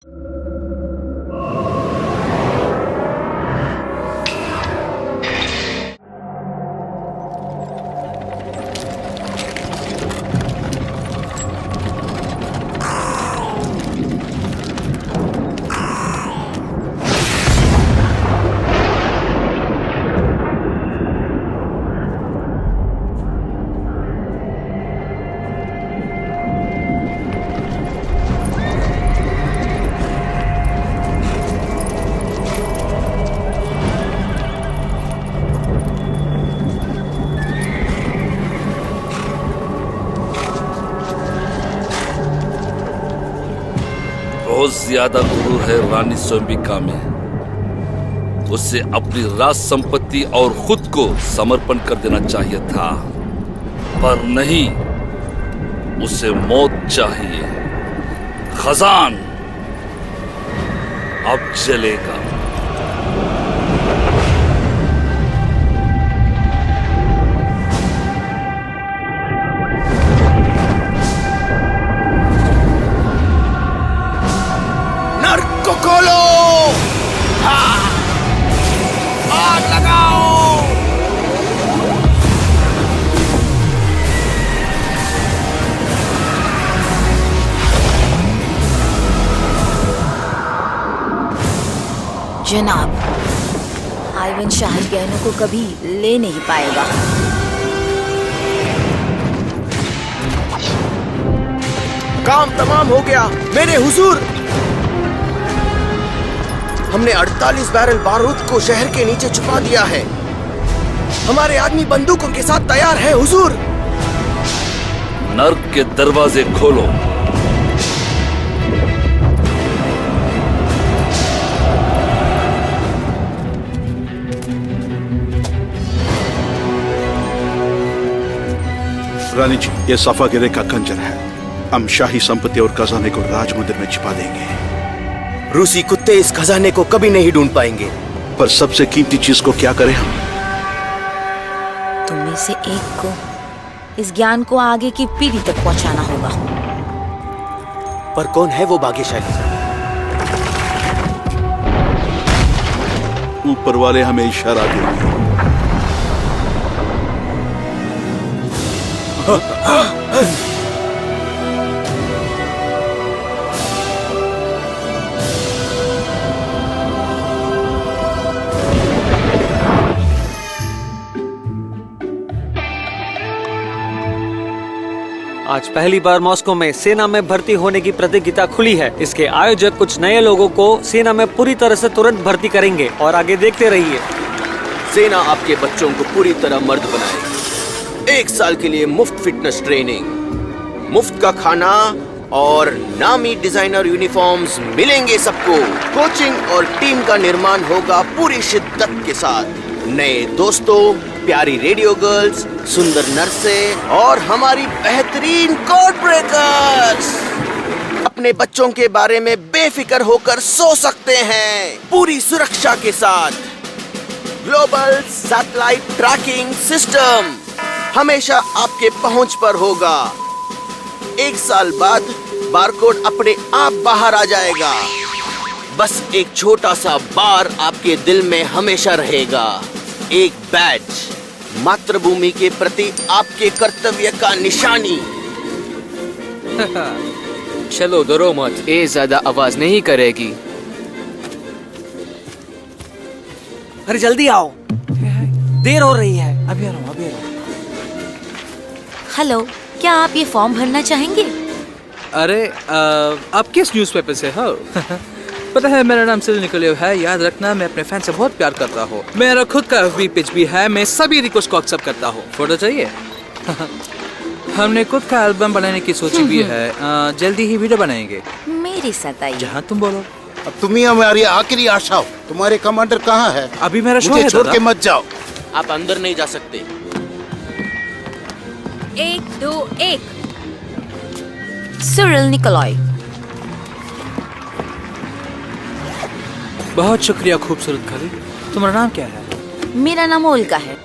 बहुत ज्यादा गुरूर है रानी स्वयंबिका में। उसे अपनी राज संपत्ति और खुद को समर्पण कर देना चाहिए था, पर नहीं, उसे मौत चाहिए। खजान अब जलेगा। खोलो, आग लगाओ। जनाब, आइवन शाही गहनों को कभी ले नहीं पाएगा। काम तमाम हो गया मेरे हुजूर। हमने 48 बैरल बारूद को शहर के नीचे छुपा दिया है। हमारे आदमी बंदूकों के साथ तैयार है हुजूर। नर्क के दरवाजे खोलो। रानी जी, ये सफा गिरे का खंजर है। हम शाही संपत्ति और खजाने को राज मंदिर में छिपा देंगे। रूसी कुत्ते इस खजाने को कभी नहीं ढूंढ पाएंगे। पर सबसे कीमती चीज को क्या करें हम? तुम में से एक को इस ज्ञान को आगे की पीढ़ी तक पहुंचाना होगा। पर कौन है वो भाग्यशाली? ऊपर वाले हमें इशारा देंगे। आज पहली बार मॉस्को में सेना में भर्ती होने की प्रतियोगिता खुली है। इसके आयोजक कुछ नए लोगों को सेना में पूरी तरह से तुरंत भर्ती करेंगे और आगे देखते रहिए। सेना आपके बच्चों को पूरी तरह मर्द बनाएगी। 1 साल के लिए मुफ्त फिटनेस ट्रेनिंग, मुफ्त का खाना और नामी डिजाइनर यूनिफॉर्म्स मिलेंगे सबको। कोचिंग और टीम का निर्माण होगा पूरी शिद्दत के साथ। नए दोस्तों, प्यारी रेडियो गर्ल्स, सुंदर नर्सें और हमारी बेहतरीन कोड ब्रेकर्स अपने बच्चों के बारे में बेफिक्र होकर सो सकते हैं, पूरी सुरक्षा के साथ। ग्लोबल सैटेलाइट ट्रैकिंग सिस्टम हमेशा आपके पहुंच पर होगा। 1 साल बाद बारकोड अपने आप बाहर आ जाएगा। बस एक छोटा सा बार आपके दिल में हमेशा रहेगा। एक बैज, मातृभूमि के प्रति आपके कर्तव्य का निशानी। चलो डरो मत, ये ज्यादा आवाज नहीं करेगी। अरे जल्दी आओ, देर हो रही है। अभी आ रहा हूँ। हेलो, क्या आप ये फॉर्म भरना चाहेंगे? अरे आप किस न्यूज़पेपर से हो? पता है मेरा नाम सिल निकोलेव है। याद रखना, मैं अपने फैन से बहुत प्यार करता हूँ। मेरा खुद का FB पेज भी है। मैं सभी रिक्वेस्ट को एक्सेप्ट करता हूँ। फोटो चाहिए? हमने खुद का एल्बम बनाने की सोची भी है। जल्दी ही वीडियो बनाएंगे। मेरे साथ आइए। जहाँ तुम बोलो। अब तुम ही हमारी आखिरी आशा हो। तुम्हारे कमांडर कहाँ है? अभी मेरा शो है। छोड़ के मत जाओ। आप अंदर नहीं जा सकते। 1 2 1 सिरिल निकोलॉय। बहुत शुक्रिया खूबसूरत खली। तुम्हारा नाम क्या है? मेरा नाम ओल्गा है।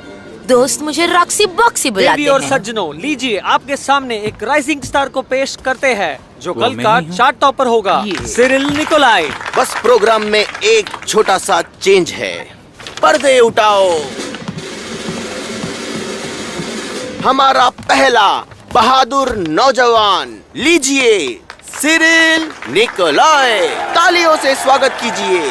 दोस्त मुझे रॉक्सी बॉक्सी बुलाते देवी और हैं। सज्जनों, लीजिए आपके सामने एक राइजिंग स्टार को पेश करते हैं। जो वो कल मैं का ही हूँ। चार्ट टॉपर होगा, ये। Cyril Nikolai. बस प्रोग्राम में एक छोटा सा चेंज है। पर्दे उठाओ। हमारा पहला बहादुर नौजवान, लीजिए सिरिल निकोलाई। तालियों से स्वागत कीजिए।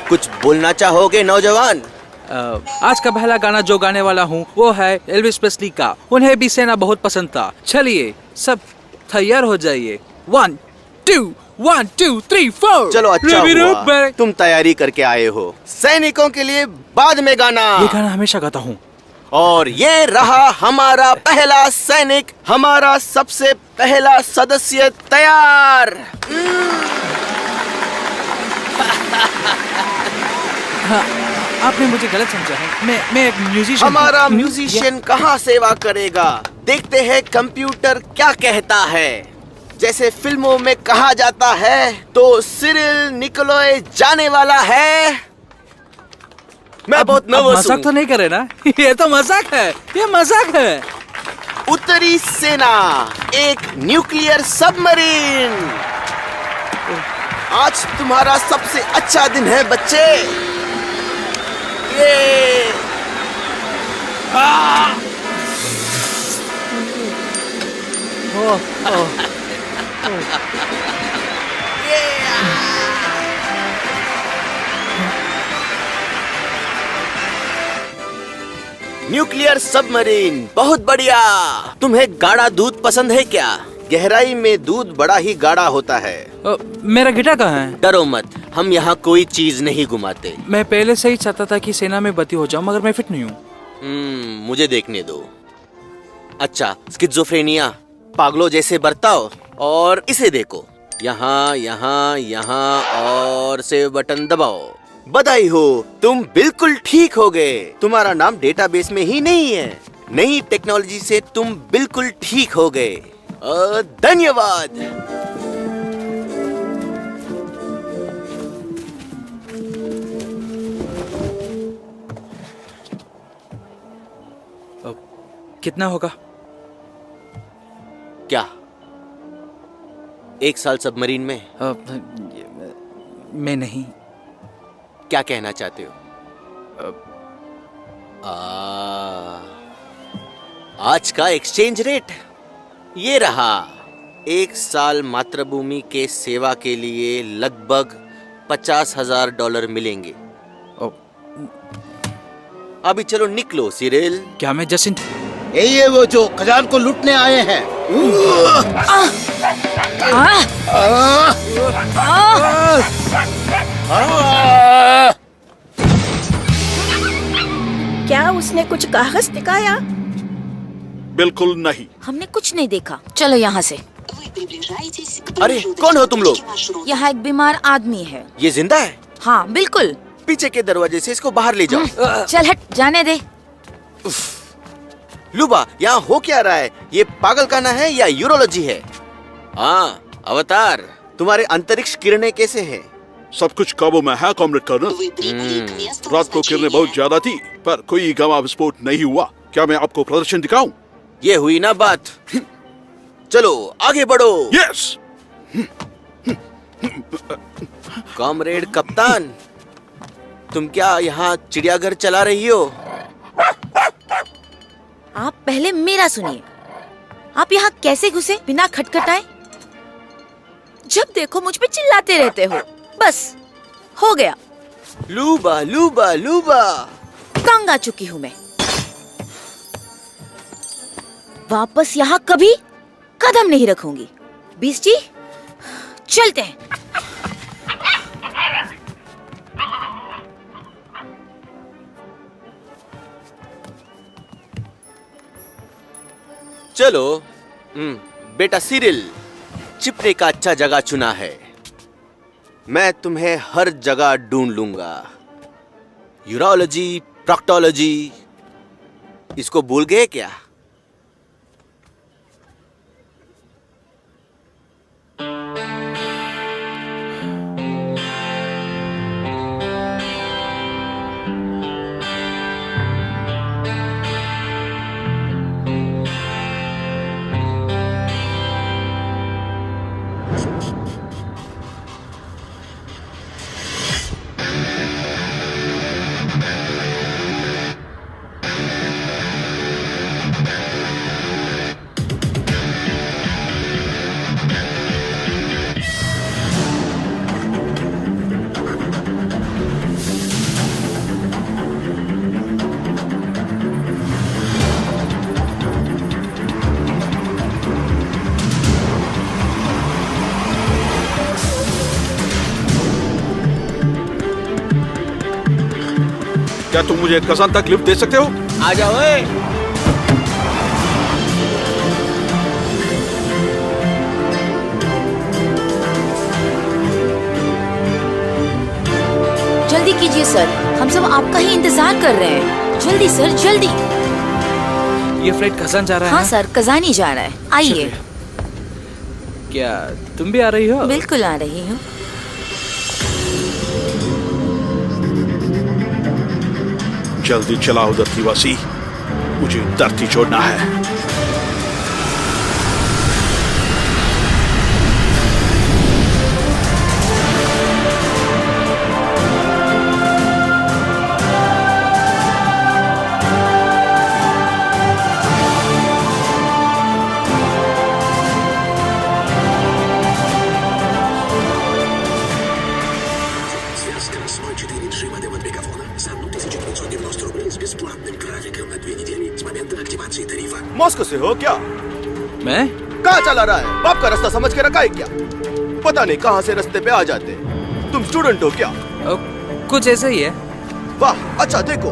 कुछ बोलना चाहोगे नौजवान? आज का पहला गाना जो गाने वाला हूँ वो है एल्विस प्रेस्ली का। उन्हें भी सेना बहुत पसंद था। चलिए सब तैयार हो जाइए। 1 2 1 2 3 4। चलो अच्छा हुआ तुम तैयारी करके आए हो। सैनिकों के लिए बाद में गाना। ये गाना हमेशा गाता हूँ। और ये रहा हमारा पहला सैनिक, हमारा सबसे पहला सदस्य तैयार। हाँ, आपने मुझे गलत समझा है। मैं एक म्यूजिशियन। हमारा म्यूजिशियन कहाँ सेवा करेगा? देखते हैं कंप्यूटर क्या कहता है। जैसे फिल्मों में कहा जाता है तो सिरिल निकोलाई जाने वाला है। मैं बहुत नर्वस मजाक तो हूँ। नहीं करे ना? ये तो मजाक है। ये मजाक है। उत्तरी सेना, एक न्यूक्लियर सबमरीन। आज तुम्हारा सबसे अच्छा दिन है बच्चे। ये न्यूक्लियर सबमरीन, बहुत बढ़िया। तुम्हें गाढ़ा दूध पसंद है क्या? गहराई में दूध बड़ा ही गाढ़ा होता है। मेरा गिटार कहाँ है? डरो मत, हम यहाँ कोई चीज नहीं घुमाते। मैं पहले से ही चाहता था कि सेना में भर्ती हो जाऊं, मगर मैं फिट नहीं हूँ। मुझे देखने दो। अच्छा, स्किज़ोफ्रेनिया, पागलों जैसे बर्ताव। और इसे देखो, यहाँ यहाँ यहाँ और सेव बटन दबाओ। बधाई हो, तुम बिल्कुल ठीक हो गए। तुम्हारा नाम डेटाबेस में ही नहीं है। नई टेक्नोलॉजी से तुम बिल्कुल ठीक हो गए। धन्यवाद। कितना होगा? क्या 1 साल सबमरीन में? मैं नहीं। क्या कहना चाहते हो? आज का एक्सचेंज रेट ये रहा। 1 साल मातृभूमि के सेवा के लिए लगभग $50,000 मिलेंगे। अभी चलो निकलो सिरिल। क्या मैं जसिंथ? यही है वो जो खजान को लूटने आए हैं। क्या उसने कुछ कागज दिखाया? बिल्कुल नहीं। हमने कुछ नहीं देखा। चलो यहाँ से। अरे कौन हो तुम लोग? यहाँ एक बीमार आदमी है। ये जिंदा है? हाँ बिल्कुल। पीछे के दरवाजे से इसको बाहर ले जाओ। चल हट, जाने दे। लुबा, यहाँ हो क्या रहा है? ये पागलखाना है या यूरोलॉजी है? हाँ अवतार, तुम्हारे अंतरिक्ष किरणें कैसे हैं? सब कुछ काबू में है कॉमरेड कर्नल। रात को किरणें बहुत ज्यादा थी, पर कोई गवाह विस्फोट नहीं हुआ। क्या मैं आपको प्रदर्शन दिखाऊं? ये हुई ना बात। चलो आगे बढ़ो। यस। कॉमरेड कप्तान, तुम क्या यहाँ चिड़ियाघर चला रही हो? आप पहले मेरा सुनिए। आप यहाँ कैसे घुसे बिना खटखटाए? जब देखो मुझ पे चिल्लाते रहते हो। बस हो गया। Luba Luba Luba. तंग आ चुकी हूँ मैं। वापस यहाँ कभी कदम नहीं रखूंगी। बीस जी, चलते हैं। चलो। बेटा सिरिल, चिपने का अच्छा जगह चुना है। मैं तुम्हें हर जगह ढूंढ लूंगा। यूरोलॉजी, प्रॉक्टोलॉजी, इसको भूल गए क्या? क्या तुम मुझे कजान तक लिफ्ट दे सकते हो? आ जाओ ए। जल्दी कीजिए सर, हम सब आपका ही इंतजार कर रहे हैं। जल्दी सर, जल्दी। ये फ्लाइट कजान जा रहा है हाँ ना? सर, कजानी जा रहा है। आइए। शुक्रिया। क्या तुम भी आ रही हो? बिल्कुल आ रही हूँ। जल्दी चलाओ धरतीवासी, मुझे धरती छोड़ना है। मॉस्को से हो क्या? मैं? कहाँ चला रहा है? बाप का रास्ता समझ के रखा है क्या? पता नहीं कहाँ से रास्ते पे आ जाते। तुम स्टूडेंट हो क्या? कुछ ऐसा ही है। वाह, अच्छा देखो,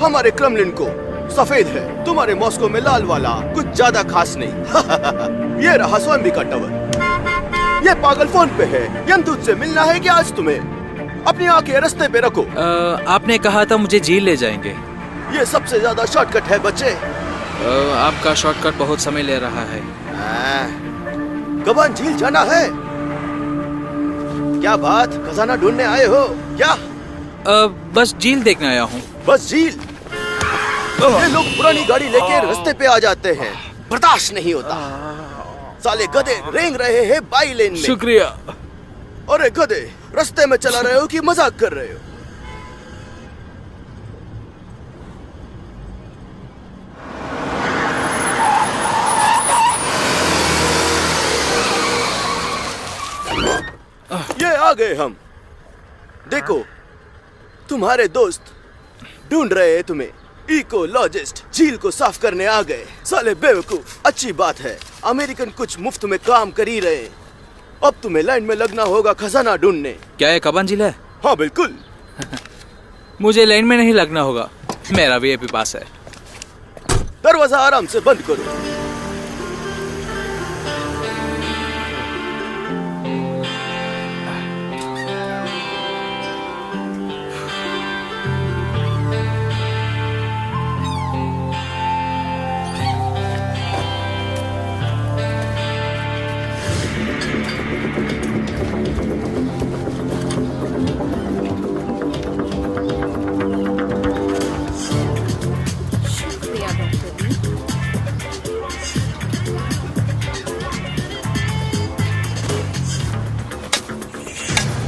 हमारे क्रेमलिन को सफेद है, तुम्हारे मॉस्को में लाल वाला कुछ ज्यादा खास नहीं। ये रहा स्वयंबिका टावर। ये पागल फोन पे है। यमदूत से मिलना है क्या आज तुम्हें? अपनी आंखें रास्ते पे रखो। आपने कहा था मुझे झील ले जाएंगे। ये सबसे ज्यादा शॉर्टकट है बच्चे। आपका शॉर्टकट बहुत समय ले रहा है। गबन झील जाना है। क्या बात, खजाना ढूंढने आए हो क्या? बस झील देखने आया हूँ। बस झील? ये लोग पुरानी गाड़ी लेके रास्ते पे आ जाते हैं, बर्दाश्त नहीं होता। साले गधे रेंग रहे हैं बाई लेन में। शुक्रिया। अरे गधे, रास्ते में चला रहे हो कि मजाक कर रहे हो? ये आ गए हम। देखो, तुम्हारे दोस्त ढूंढ रहे हैं तुम्हें। इकोलॉजिस्ट झील को साफ करने आ गए। साले बेवकूफ। अच्छी बात है, अमेरिकन कुछ मुफ्त में काम कर ही रहे हैं। अब तुम्हें लाइन में लगना होगा खजाना ढूंढने। क्या ये कबान झील है? हाँ बिल्कुल। मुझे लाइन में नहीं लगना होगा, मेरा वीआईपी पास है। दरवाजा आराम से बंद करो।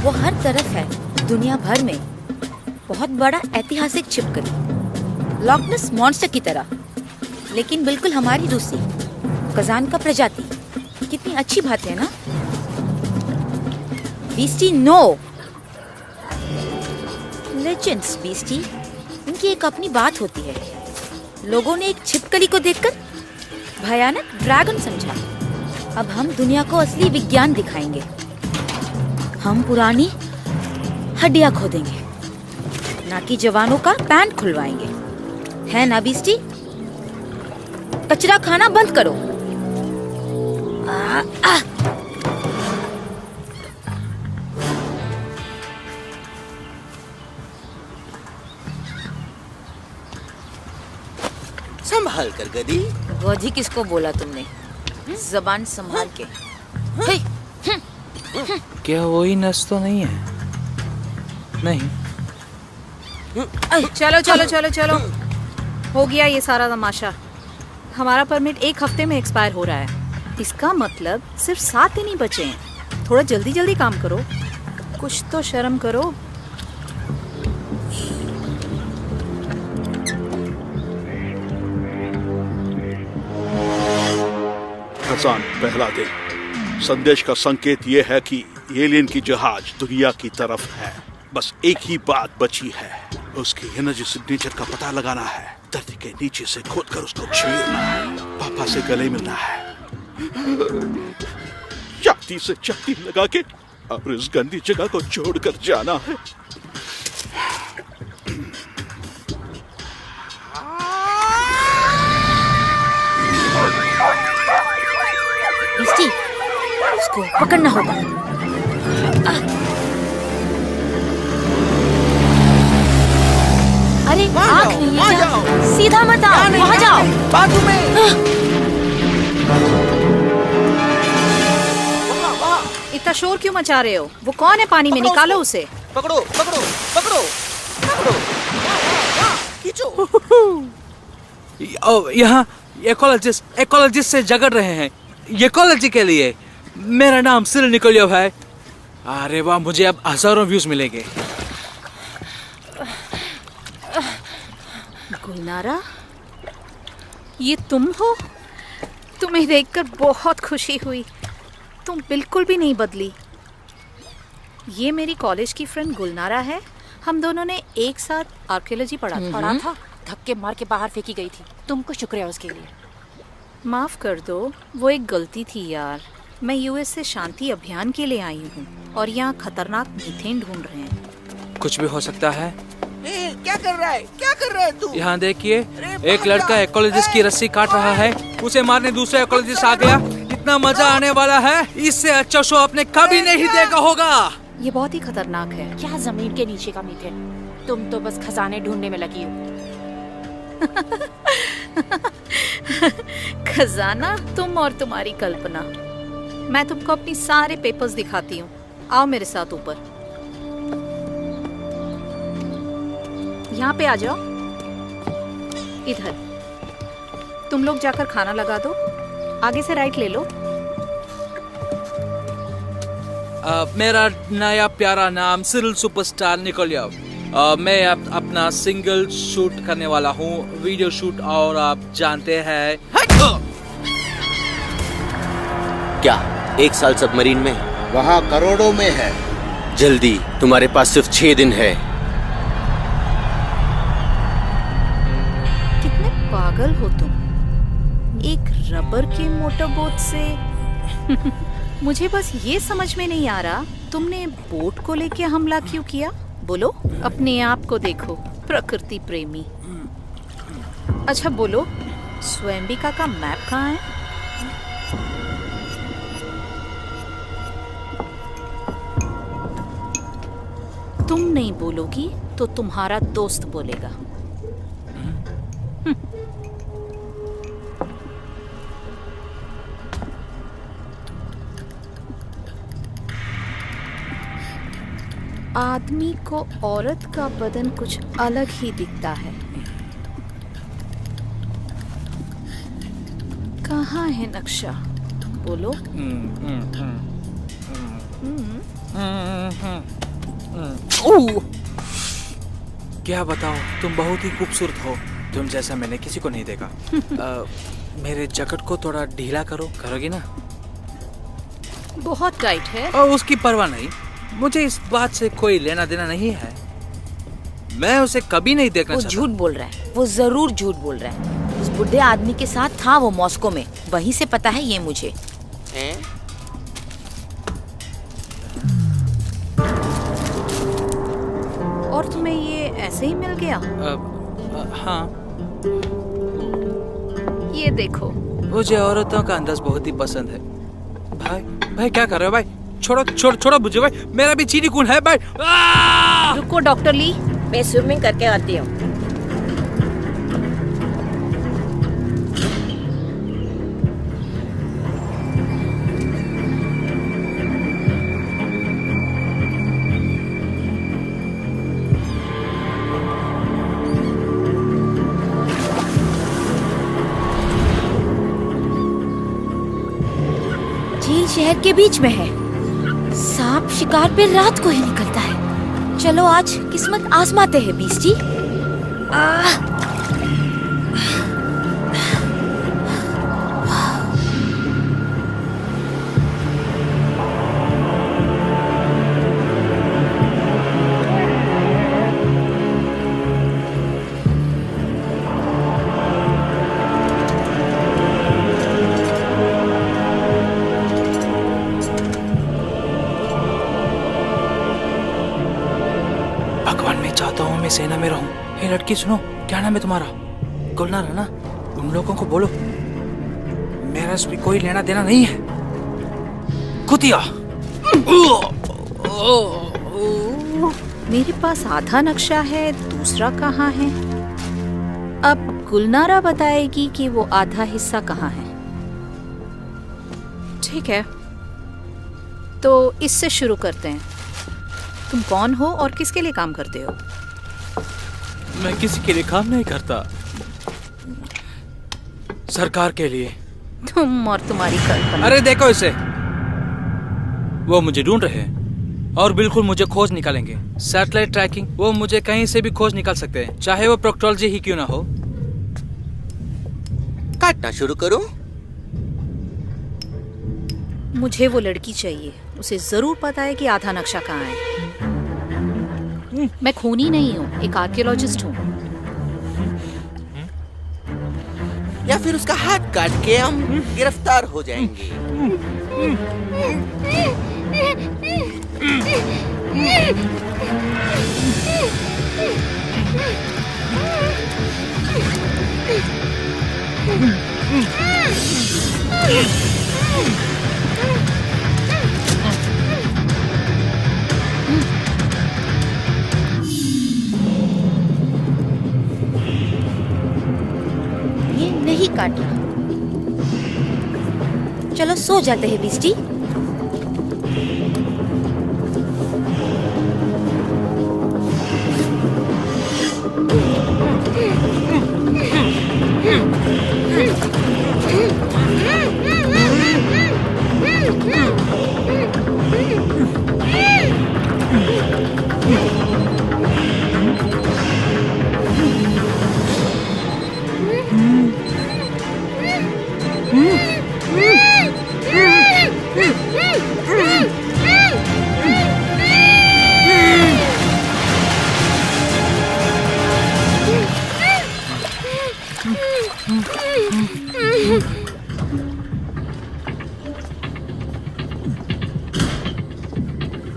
वो हर तरफ है, दुनिया भर में। बहुत बड़ा ऐतिहासिक छिपकली, लॉकनेस मॉन्स्टर की तरह, लेकिन बिल्कुल हमारी रूसी कजान का प्रजाति। कितनी अच्छी बात है ना? बीस्टी नो लेजेंड्स बीस्टी, इनकी एक अपनी बात होती है। लोगों ने एक छिपकली को देखकर भयानक ड्रैगन समझा। अब हम दुनिया को असली विज्ञान दिखाएंगे। हम पुरानी हड्डियां खोदेंगे, ना कि जवानों का पैंट खुलवाएंगे। है ना बीस्टी? कचरा खाना बंद करो। संभाल कर गधी। गधी किसको बोला तुमने? जबान संभाल के। हे, क्या वही नस तो नहीं है? नहीं। चलो चलो चलो चलो, हो गया ये सारा तमाशा। हमारा परमिट 1 हफ्ते में एक्सपायर हो रहा है। इसका मतलब सिर्फ 7 दिन ही बचे हैं। थोड़ा जल्दी जल्दी काम करो, कुछ तो शर्म करो। हसन, पहला दिन। संदेश का संकेत ये है कि एलियन की जहाज दुनिया की तरफ है। बस एक ही बात बची है, उसकी एनर्जी सिग्नेचर का पता लगाना है। धरती के नीचे से खोदकर उसको छीनना है, पापा से गले मिलना है, छाती से छाती लगा के और इस गंदी जगह को छोड़कर जाना है। बिस्टी, उसको पकड़ना होगा। अरे आँख नहीं है क्या? सीधा मत आओ, वहाँ जाओ। बाजू में। इतना शोर क्यों मचा रहे हो? वो कौन है पानी में? निकालो उसे। पकड़ो पकड़ो पकड़ो पकड़ो, खींचो। यहाँ इकोलॉजिस्ट से झगड़ रहे हैं, इकोलॉजी के लिए। मेरा नाम सिरिल निकोलियोव है। अरे वाह, मुझे अब हजारों व्यूज मिलेंगे। गुलनारा, ये तुम हो? तुम्हें देखकर बहुत खुशी हुई। तुम बिल्कुल भी नहीं बदली। ये मेरी कॉलेज की फ्रेंड गुलनारा है। हम दोनों ने एक साथ आर्कियोलॉजी पढ़ा था। धक्के मार के बाहर फेंकी गई थी। तुमको शुक्रिया उसके लिए। माफ कर दो, वो एक गलती थी यार। मैं यूएस से शांति अभियान के लिए आई हूँ और यहाँ खतरनाक मीथेन ढूंढ रहे हैं। कुछ भी हो सकता है। क्या कर रहा है? क्या कर रहा है तू? यहाँ देखिए, एक लड़का इकोलॉजिस्ट की रस्सी काट रहा है, उसे मारने दूसरा इकोलॉजिस्ट आ गया। इतना मजा आने वाला है, इससे अच्छा शो आपने कभी नहीं देखा होगा। ये बहुत ही खतरनाक है। क्या जमीन के नीचे का मीथेन? तुम तो बस खजाने ढूंढने में लगी हो। खजाना? तुम और तुम्हारी कल्पना। मैं तुमको अपनी सारे पेपर्स दिखाती हूँ। आओ मेरे साथ ऊपर। यहाँ पे आ जाओ। इधर। तुम लोग जाकर खाना लगा दो। आगे से राइट ले लो। मेरा नया प्यारा नाम सिरिल सुपरस्टार निकोलियोव। मैं अपना सिंगल शूट करने वाला हूँ, वीडियो शूट। और आप जानते हैं क्या 1 साल सबमरीन में? वहाँ करोड़ों में है। जल्दी, तुम्हारे पास सिर्फ 6 दिन है। कितने पागल हो तुम। एक रबर के मोटरबोट से मुझे बस ये समझ में नहीं आ रहा, तुमने बोट को लेके हमला क्यों किया? बोलो, अपने आप को देखो, प्रकृति प्रेमी। अच्छा बोलो, स्वयंबिका का मैप कहाँ है? तुम नहीं बोलोगी तो तुम्हारा दोस्त बोलेगा। आदमी को औरत का बदन कुछ अलग ही दिखता है। कहाँ है नक्शा? बोलो। क्या बताओ, तुम बहुत ही खूबसूरत हो। तुम जैसा मैंने किसी को नहीं देखा। मेरे जैकेट को थोड़ा ढीला करोगी ना? बहुत टाइट है। उसकी परवाह नहीं, मुझे इस बात से कोई लेना देना नहीं है। मैं उसे कभी नहीं देखना चाहता। वो झूठ बोल रहा है, वो जरूर झूठ बोल रहा है। उस बुढ़े आदमी के साथ था वो मॉस्को में, वहीं से पता है ये मुझे। और तुम्हें ये ऐसे ही मिल गया? हाँ। ये देखो। मुझे औरतों का अंदाज बहुत ही पसंद है। भाई क्या कर रहे हो भाई? छोड़ो मुझे भाई, मेरा भी चीनी खून है भाई। रुको डॉक्टर ली, मैं स्विमिंग करके आती हूँ। झील शहर के बीच में है। सांप शिकार पे रात को ही निकलता है। चलो आज किस्मत आजमाते हैं बीस्टी। भगवान, मैं चाहता हूँ मैं सेना में रहूं। हे लड़की सुनो, क्या नाम है तुम्हारा? गुलनार है ना? उन लोगों को बोलो मेरा इसमें कोई लेना देना नहीं है। कुतिया। मेरे पास आधा नक्शा है, दूसरा कहाँ है? अब गुलनारा बताएगी कि वो आधा हिस्सा कहाँ है। ठीक है, तो इससे शुरू करते हैं। तुम कौन हो और किसके लिए काम करते हो? मैं किसी के लिए काम नहीं करता, सरकार के लिए। तुम और तुम्हारी कल्पना। अरे देखो इसे, वो मुझे ढूंढ रहे हैं और बिल्कुल मुझे खोज निकालेंगे। सैटेलाइट ट्रैकिंग, वो मुझे कहीं से भी खोज निकाल सकते हैं, चाहे वो प्रोक्टोलॉजी ही क्यों ना हो। काटना शुरू करो। मुझे वो लड़की चाहिए, उसे जरूर पता है कि आधा नक्शा कहाँ है। मैं खूनी नहीं हूँ, एक आर्कियोलॉजिस्ट हूँ। या फिर उसका हाथ काट के हम गिरफ्तार हो जाएंगे। ये नहीं काट रहा। चलो सो जाते हैं बीस्टी।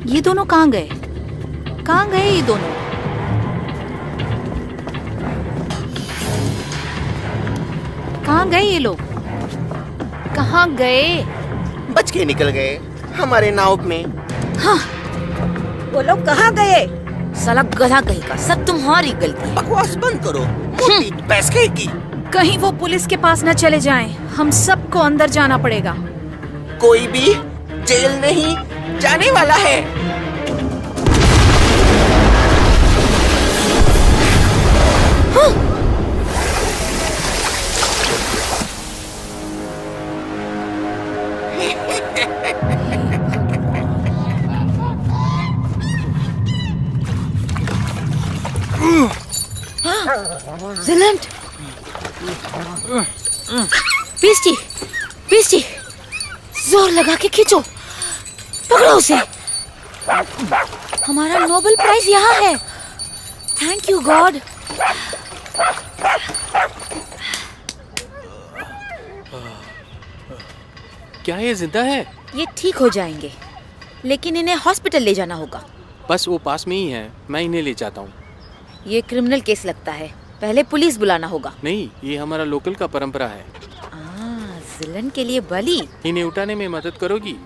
ये दोनों कहाँ गए? कहाँ गए ये दोनों? कहाँ गए ये लोग? कहाँ गए? बच के निकल गए हमारे नाव में। हाँ, वो लोग कहाँ गए? साला गधा कहीं का, सब तुम्हारी गलती है। बकवास बंद करो, मोटी पैसे की। कहीं वो पुलिस के पास न चले जाएं। हम सबको अंदर जाना पड़ेगा। कोई भी जेल नहीं जाने वाला है। जिलेंट, बीस्टी, बीस्टी, जोर लगा के खींचो, पकड़ो उसे। हमारा नोबेल प्राइज यहाँ है। Thank you God. क्या ये जिंदा है? ये ठीक हो जाएंगे, लेकिन इन्हें हॉस्पिटल ले जाना होगा। बस वो पास में ही है, मैं इन्हें ले जाता हूँ। ये क्रिमिनल केस लगता है, पहले पुलिस बुलाना होगा। नहीं, ये हमारा लोकल का परंपरा है। जिलन के लिए बलि। इन्हें उठाने में मदद करोगी?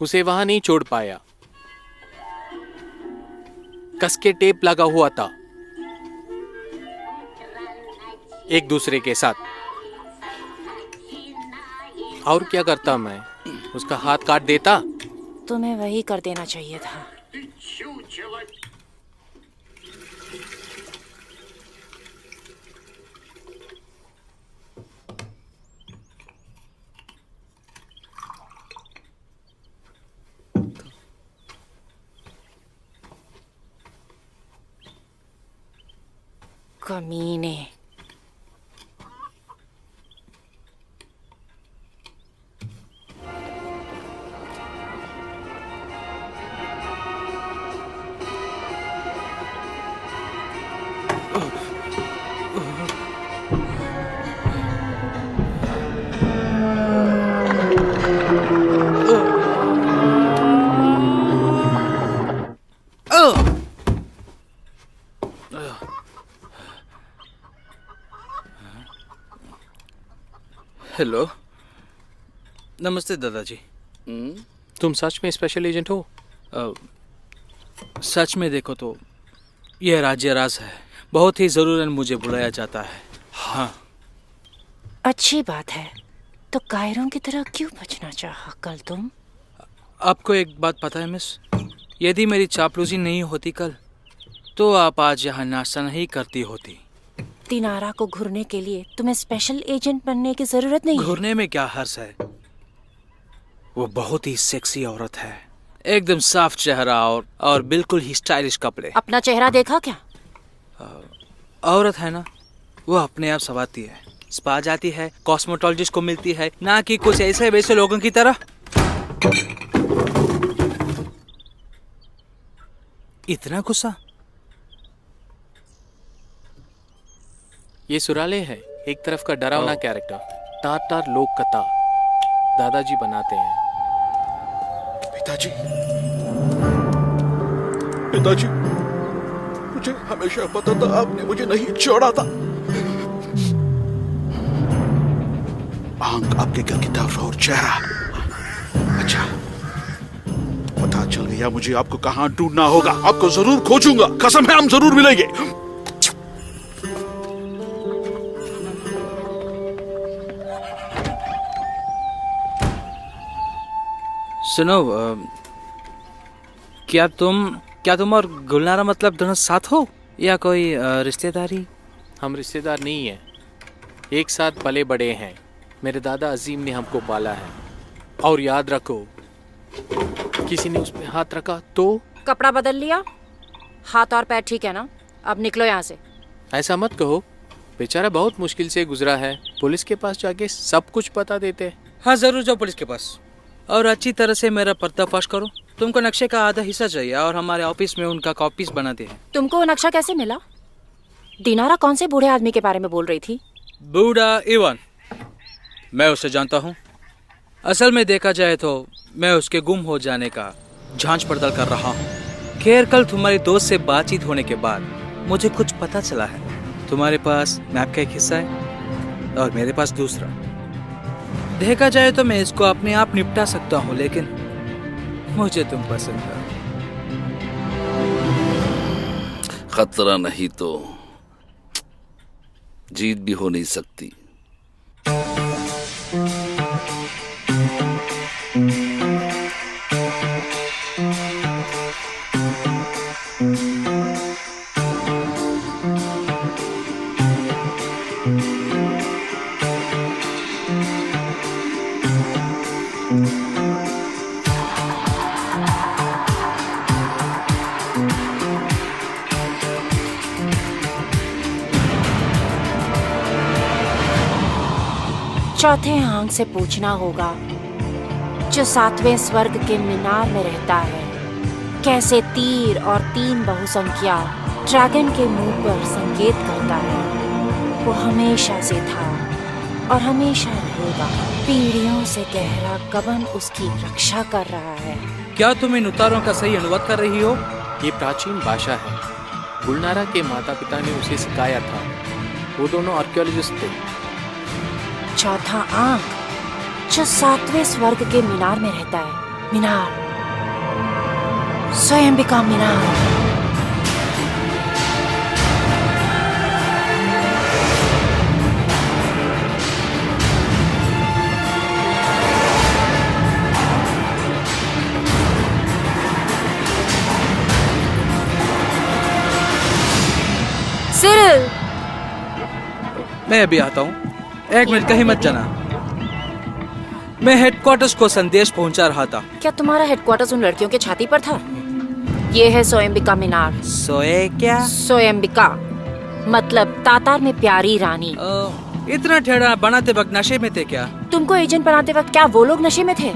उसे वहां नहीं छोड़ पाया। कस के टेप लगा हुआ था एक दूसरे के साथ। और क्या करता मैं, उसका हाथ काट देता। तुम्हें वही कर देना चाहिए था। कमीने। हेलो, नमस्ते दादाजी। तुम सच में स्पेशल एजेंट हो? सच में देखो तो यह राज्य राज है। बहुत ही ज़रूरन मुझे बुलाया जाता है। हाँ, अच्छी बात है। तो कायरों की तरह क्यों बचना चाहा कल तुम? आपको एक बात पता है मिस, यदि मेरी चापलूसी नहीं होती कल, तो आप आज यहाँ नाश्ता नहीं करती होती। दिनारा को घुरने के लिए तुम्हें स्पेशल एजेंट बनने की जरूरत नहीं है। घुरने में क्या हर्ष है? वो बहुत ही सेक्सी औरत है, एकदम साफ चेहरा और बिल्कुल ही स्टाइलिश कपड़े। अपना चेहरा देखा क्या? औरत है ना, वो अपने आप संवारती है, स्पा जाती है, कॉस्मेटोलॉजिस्ट को मिलती है, ना कि कुछ ऐसे वैसे लोगों की तरह। इतना गुस्सा? ये सुराले है, एक तरफ का डरावना कैरेक्टर, तार लोक कथा दादाजी बनाते हैं। पिताजी, पिताजी, मुझे हमेशा पता था आपने मुझे नहीं छोड़ा था। आंख आपके घर की तरफ और चेहरा। अच्छा, पता चल गया मुझे आपको कहां ढूंढना होगा। आपको जरूर खोजूंगा, कसम है हम जरूर मिलेंगे। सुनो, क्या तुम और गुलनारा मतलब दोनों साथ हो या कोई रिश्तेदारी? हम रिश्तेदार नहीं हैं, एक साथ पले बड़े हैं। मेरे दादा अजीम ने हमको पाला है। और याद रखो, किसी ने उस पे हाथ रखा तो कपड़ा बदल लिया, हाथ और पैर ठीक है ना? अब निकलो यहाँ से। ऐसा मत कहो, बेचारा बहुत मुश्किल से गुजरा है। पुलिस के पास जाके सब कुछ बता देते। हाँ, जरूर जाओ पुलिस के पास और अच्छी तरह से मेरा पर्दाफाश करो। तुमको नक्शे का आधा हिस्सा चाहिए और हमारे ऑफिस में उनका कॉपीज बनाते हैं। तुमको वो नक्शा कैसे मिला? दिनारा कौन से बूढ़े आदमी के बारे में बोल रही थी? बूढ़ा इवन, मैं उसे जानता हूँ। असल में देखा जाए तो मैं उसके गुम हो जाने का जांच पड़ताल कर रहा हूँ। खैर, कल तुम्हारे दोस्त से बातचीत होने के बाद मुझे कुछ पता चला है। तुम्हारे पास मैप का एक हिस्सा है और मेरे पास दूसरा। देखा जाए तो मैं इसको अपने आप निपटा सकता हूँ, लेकिन मुझे तुम पसंद है। खतरा नहीं तो जीत भी हो नहीं सकती। चौथे आंख से पूछना होगा, जो 7वें स्वर्ग के मीनार में रहता है, कैसे तीर और 3 बहुसंख्या ड्रैगन के मुंह पर संकेत करता है। वो हमेशा से था और हमेशा रहेगा। पीढ़ियों से गहरा गबन उसकी रक्षा कर रहा है। क्या तुम इन उतारों का सही अनुवाद कर रही हो? ये प्राचीन भाषा है। गुलनारा के माता पिता ने उसे सिखाया था। वो दोनों आर्कियोलॉजिस्ट थे। चौथा आंख जो 7वें स्वर्ग के मीनार में रहता है। मीनार, स्वयंबिका मीनार। मैं अभी आता हूँ, 1 मिनट कहीं मत जाना। मैं हेडक्वार्टर्स को संदेश पहुंचा रहा था। क्या तुम्हारा हेडक्वार्टर्स उन लड़कियों के छाती पर था? ये है सोयम्बिका मीनार। सोए क्या? सोयम्बिका मतलब तातार में प्यारी रानी। इतना टेढ़ा बनाते वक्त नशे में थे क्या? तुमको एजेंट बनाते वक्त क्या वो लोग नशे में थे?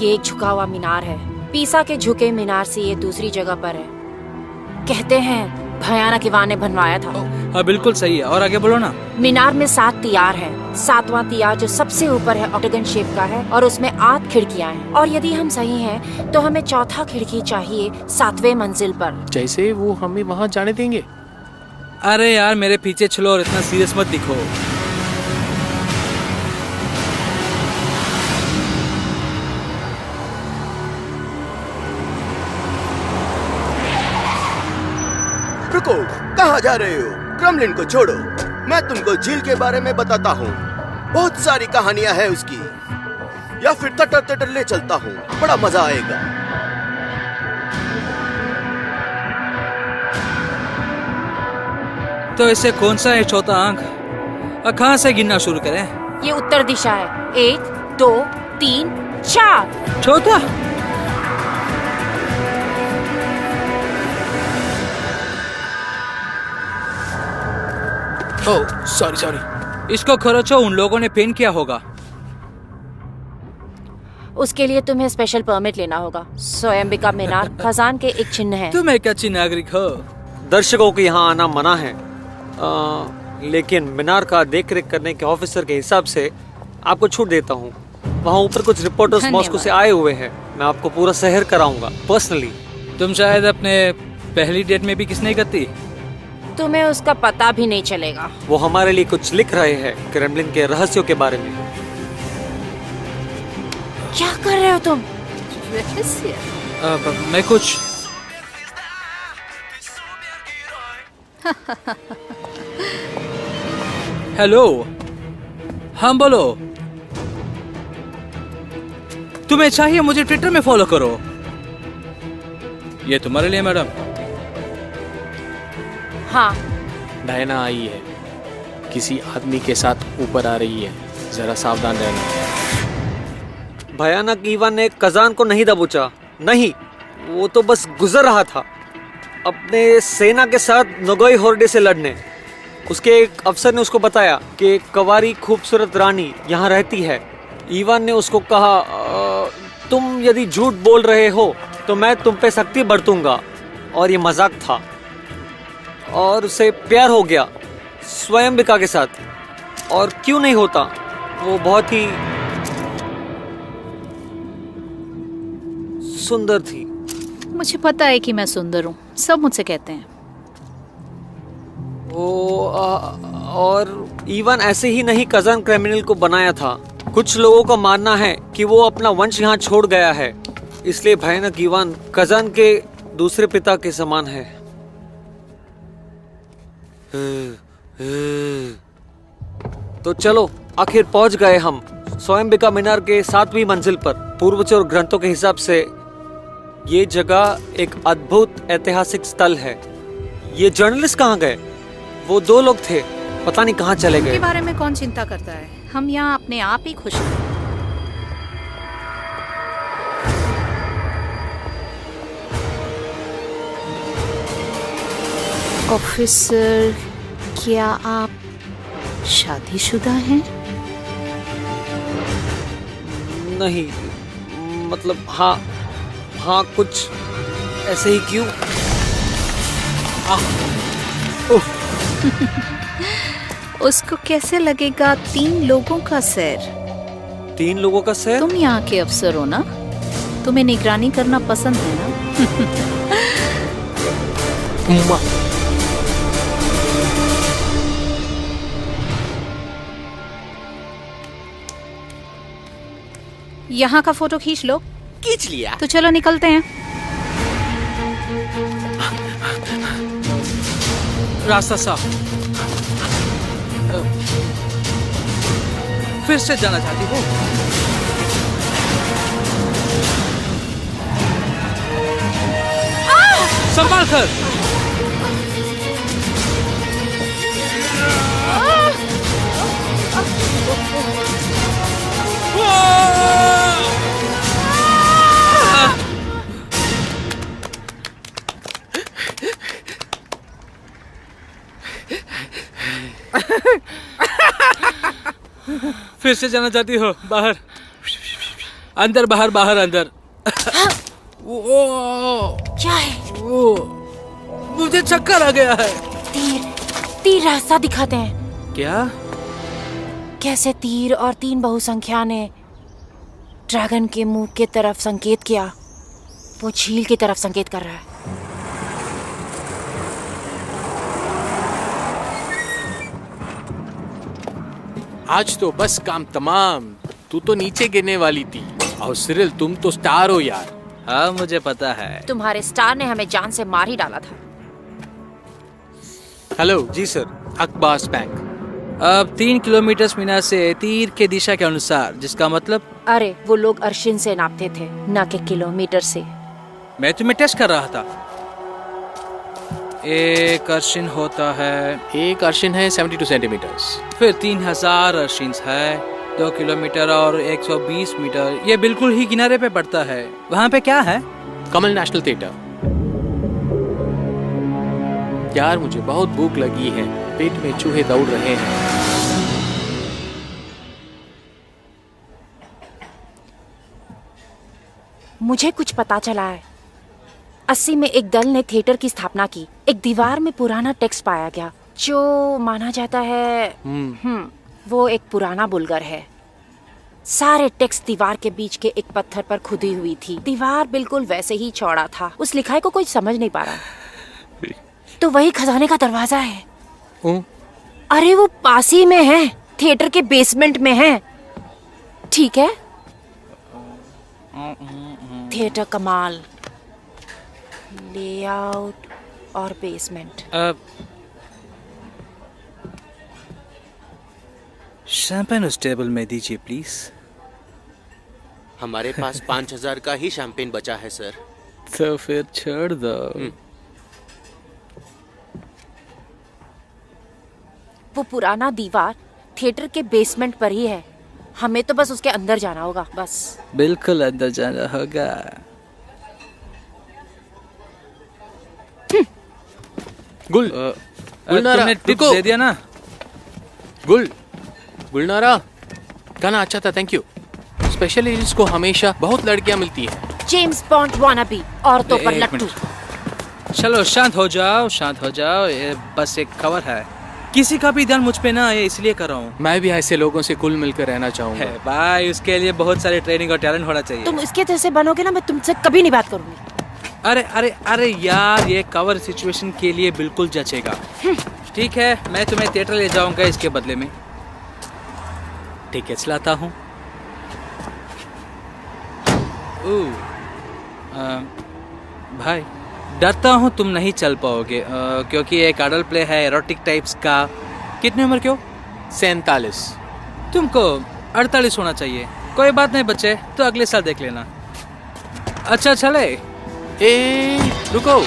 ये एक झुका हुआ मीनार है। पीसा के झुके मीनार से ये दूसरी जगह पर है। कहते हैं भयानक इवान ने बनवाया था। हाँ बिल्कुल सही है, और आगे बोलो ना। मीनार में 7 तियार है। 7वां तियार जो सबसे ऊपर है ऑक्टागन शेप का है और उसमें 8 खिड़कियां हैं। और यदि हम सही हैं तो हमें चौथा खिड़की चाहिए 7वें मंजिल पर। जैसे वो हमें वहाँ जाने देंगे? अरे यार मेरे पीछे चलो और इतना सीरियस मत दिखो। रुको, कहाँ जा रहे हो? क्रेमलिन को छोड़ो, मैं तुमको झील के बारे में बताता हूँ। बहुत सारी कहानियां हैं उसकी। या फिर तटर तटर ले चलता हूँ, बड़ा मजा आएगा। तो इसे कौन सा है चौथा अंक? कहाँ से गिनना शुरू करें? ये उत्तर दिशा है। 1 2 3 4। चौथा? Oh sorry. इसको खरोचो, उन लोगों ने पेन किया होगा। उसके लिए तुम्हें स्पेशल परमिट लेना होगा। सोयम्बिका मीनार खजान के एक चिन्ह है। तुम एक अच्छी नागरिक हो। दर्शकों को यहाँ आना मना है, लेकिन मीनार का देख रेख करने के ऑफिसर के हिसाब से आपको छूट देता हूँ। वहाँ ऊपर कुछ रिपोर्टर्स मॉस्को से आए हुए हैं। मैं आपको पूरा शहर कराऊंगा पर्सनली। तुम शायद अपने पहली डेट में भी किस नहीं करती? तुम्हें उसका पता भी नहीं चलेगा। वो हमारे लिए कुछ लिख रहे हैं क्रेमलिन के रहस्यों के बारे में। क्या कर रहे हो तुम? मैं कुछ हेलो, हाँ बोलो। तुम्हें चाहिए मुझे ट्विटर में फॉलो करो। ये तुम्हारे लिए मैडम। हाँ। डायना आई है, किसी आदमी के साथ ऊपर आ रही है, जरा सावधान रहना। भयानक इवान ने कजान को नहीं दबोचा। नहीं, वो तो बस गुजर रहा था अपने सेना के साथ नोगोई होर्डे से लड़ने। उसके एक अफसर ने उसको बताया कि एक कवारी खूबसूरत रानी यहाँ रहती है। इवान ने उसको कहा, तुम यदि झूठ बोल रहे हो तो मैं तुम पे सख्ती बरतूंगा। और ये मजाक था और उसे प्यार हो गया स्वयंबिका के साथ। और क्यों नहीं होता, वो बहुत ही सुंदर थी। मुझे पता है कि मैं सुंदर हूँ, सब मुझसे कहते हैं। और इवान ऐसे ही नहीं कजन क्रिमिनल को बनाया था। कुछ लोगों का मानना है कि वो अपना वंश यहाँ छोड़ गया है, इसलिए भयानक इवान कजन के दूसरे पिता के समान है। तो चलो, आखिर पहुंच गए हम स्वयंबिका मीनार के 7वीं मंजिल पर। पूर्वज और ग्रंथों के हिसाब से ये जगह एक अद्भुत ऐतिहासिक स्थल है। ये जर्नलिस्ट कहाँ गए? वो 2 लोग थे, पता नहीं कहाँ चले गए। उनके बारे में कौन चिंता करता है? हम यहाँ अपने आप ही खुश हैं। ऑफिसर, क्या आप शादीशुदा हैं? नहीं, मतलब हाँ कुछ ऐसे ही। क्यों? उसको कैसे लगेगा 3 लोगों का सैर? 3 लोगों का सैर? तुम यहाँ के अफसर हो ना, तुम्हें निगरानी करना पसंद है ना? यहाँ का फोटो खींच लो। खींच लिया। तो चलो निकलते हैं। रास्ता साफ। फिर से जाना चाहती हो? संभाल कर। फिर से जाना चाहती हो? बाहर अंदर, बाहर बाहर अंदर। क्या है? मुझे चक्कर आ गया है। तीर रास्ता दिखाते हैं। क्या? कैसे तीर और 3 बहुसंख्या ने ड्रैगन के मुंह की तरफ संकेत किया, वो झील की तरफ संकेत कर रहा है। आज तो बस काम तमाम। तू तो नीचे गिरने वाली थी। और सिरिल, तुम तो स्टार हो यार। हाँ मुझे पता है। तुम्हारे स्टार ने हमें जान से मार ही डाला था। हेलो जी सर। अकबास बैंक। अब 3 किलोमीटर मीना से तीर के दिशा के अनुसार, जिसका मतलब? अरे वो लोग अर्शिन से नापते थे, न कि किलोमीटर से। मैं तुम्हें टेस्ट कर रहा था। 1 अर्शिन होता है, 1 अर्शिन है 72 सेंटीमीटर्स। फिर 3000 अर्शिन्स है 2 किलोमीटर और 120 मीटर। ये बिल्कुल ही किनारे पे पड़ता है। वहाँ पे क्या है? कमल नेशनल थिएटर। यार मुझे बहुत भूख लगी है, पेट में चूहे दौड़ रहे हैं। मुझे कुछ पता चला है। 80 में एक दल ने थिएटर की स्थापना की। एक दीवार में पुराना टेक्स्ट पाया गया जो माना जाता है वो एक पुराना बुलगर है। सारे टेक्स्ट दीवार के बीच के एक पत्थर पर खुदी हुई थी। दीवार बिल्कुल वैसे ही चौड़ा था। उस लिखाई को कोई समझ नहीं पा रहा। तो वही खजाने का दरवाजा है। अरे वो पास ही में है, थिएटर के बेसमेंट में है। ठीक है, थिएटर कमाल, लेआउट और बेसमेंट। शैंपेन उस टेबल में दीजिए प्लीज। हमारे पास 5000 का ही शैंपेन बचा है सर। तो फिर छोड़ दो। वो पुराना दीवार थिएटर के बेसमेंट पर ही है। हमें तो बस उसके अंदर जाना होगा, बस। बिल्कुल अंदर जाना होगा। गुलनारा, तुमने टिप्स रुको। दे दिया ना? गुलनारा, गाना अच्छा था, थैंक यू। स्पेशल एजेंट्स को हमेशा बहुत लड़कियां मिलती हैं। जेम्स बॉन्ड वानाबी, औरतों पर एक लट्टू। चलो शांत हो जाओ, शांत हो जाओ। ये बस एक खबर है, किसी का भी ध्यान मुझ पे ना आए इसलिए कर रहा हूँ। मैं भी ऐसे लोगों से कुल मिलकर रहना चाहूंगा। भाई उसके लिए बहुत सारी ट्रेनिंग और टैलेंट होना चाहिए। तुम इसके तरह से बनोगे ना, मैं तुमसे कभी नहीं बात करूंगी। अरे अरे अरे यार, ये कवर सिचुएशन के लिए बिल्कुल जचेगा। ठीक है, मैं तुम्हें थिएटर ले जाऊंगा इसके बदले में। टिकट्स लाता हूँ। भाई डरता हूँ तुम नहीं चल पाओगे, क्योंकि एक अडल्ट प्ले है एरोटिक टाइप्स का। कितनी उम्र क्यों? 47। तुमको 48 होना चाहिए। कोई बात नहीं बच्चे, तो अगले साल देख लेना। अच्छा चले। रुको,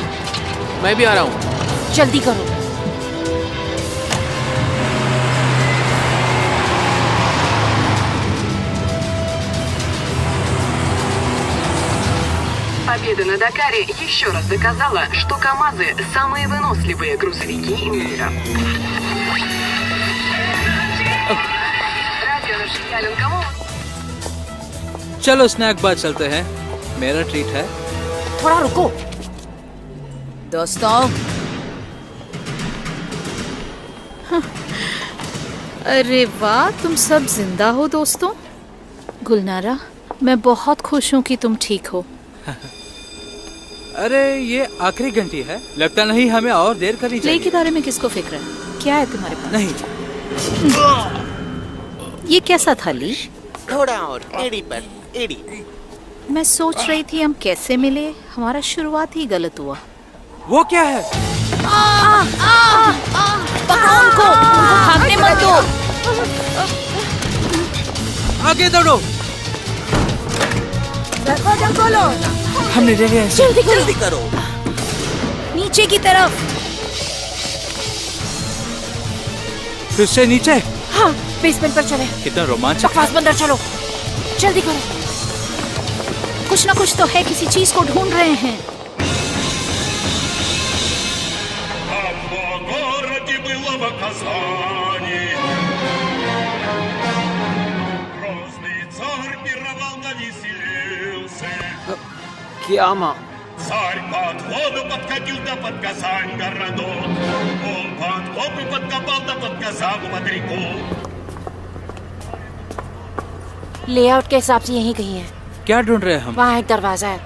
मैं भी आ रहा हूँ। जल्दी करो। Победа на Дакаре еще раз доказала, что КамАЗы – самые выносливые грузовики мира. Радио Шиялин кому? चलो स्नैक बार चलते हैं, मेरा ट्रीट है। थोड़ा रुको दोस्तों। अरे वाह, तुम सब जिंदा हो दोस्तों। गुलनारा, मैं बहुत खुश हूँ कि तुम ठीक हो। अरे ये आखिरी घंटी है, लगता नहीं हमें और देर करनी प्ले चाहिए। के बारे में किसको फिक्र है? क्या है तुम्हारे पास? नहीं। ये कैसा था ली? थोड़ा और एड़ी पर एड़ी। मैं सोच रही थी हम कैसे मिले। हमारा शुरुआत ही गलत हुआ। वो क्या है? पकड़ो उनको, भागने मत दो। आगे दौड़ो। दरवाजा खोलो। हमने ले लिया। जल्दी करो। नीचे की तरफ। फिर से नीचे। हाँ बेसमेंट पर चले। कितना रोमांचक। बकवास बंदर, चलो जल्दी करो। कुछ ना कुछ तो है, किसी चीज को ढूंढ रहे हैं। क्या माँ? Царь под воду подкатил да под Казань городок. Он под копы подкопал да под Казанку моряков. लेआउट के हिसाब से यहीं कहीं है। क्या ढूंढ रहे हैं हम? वहाँ एक दरवाजा है।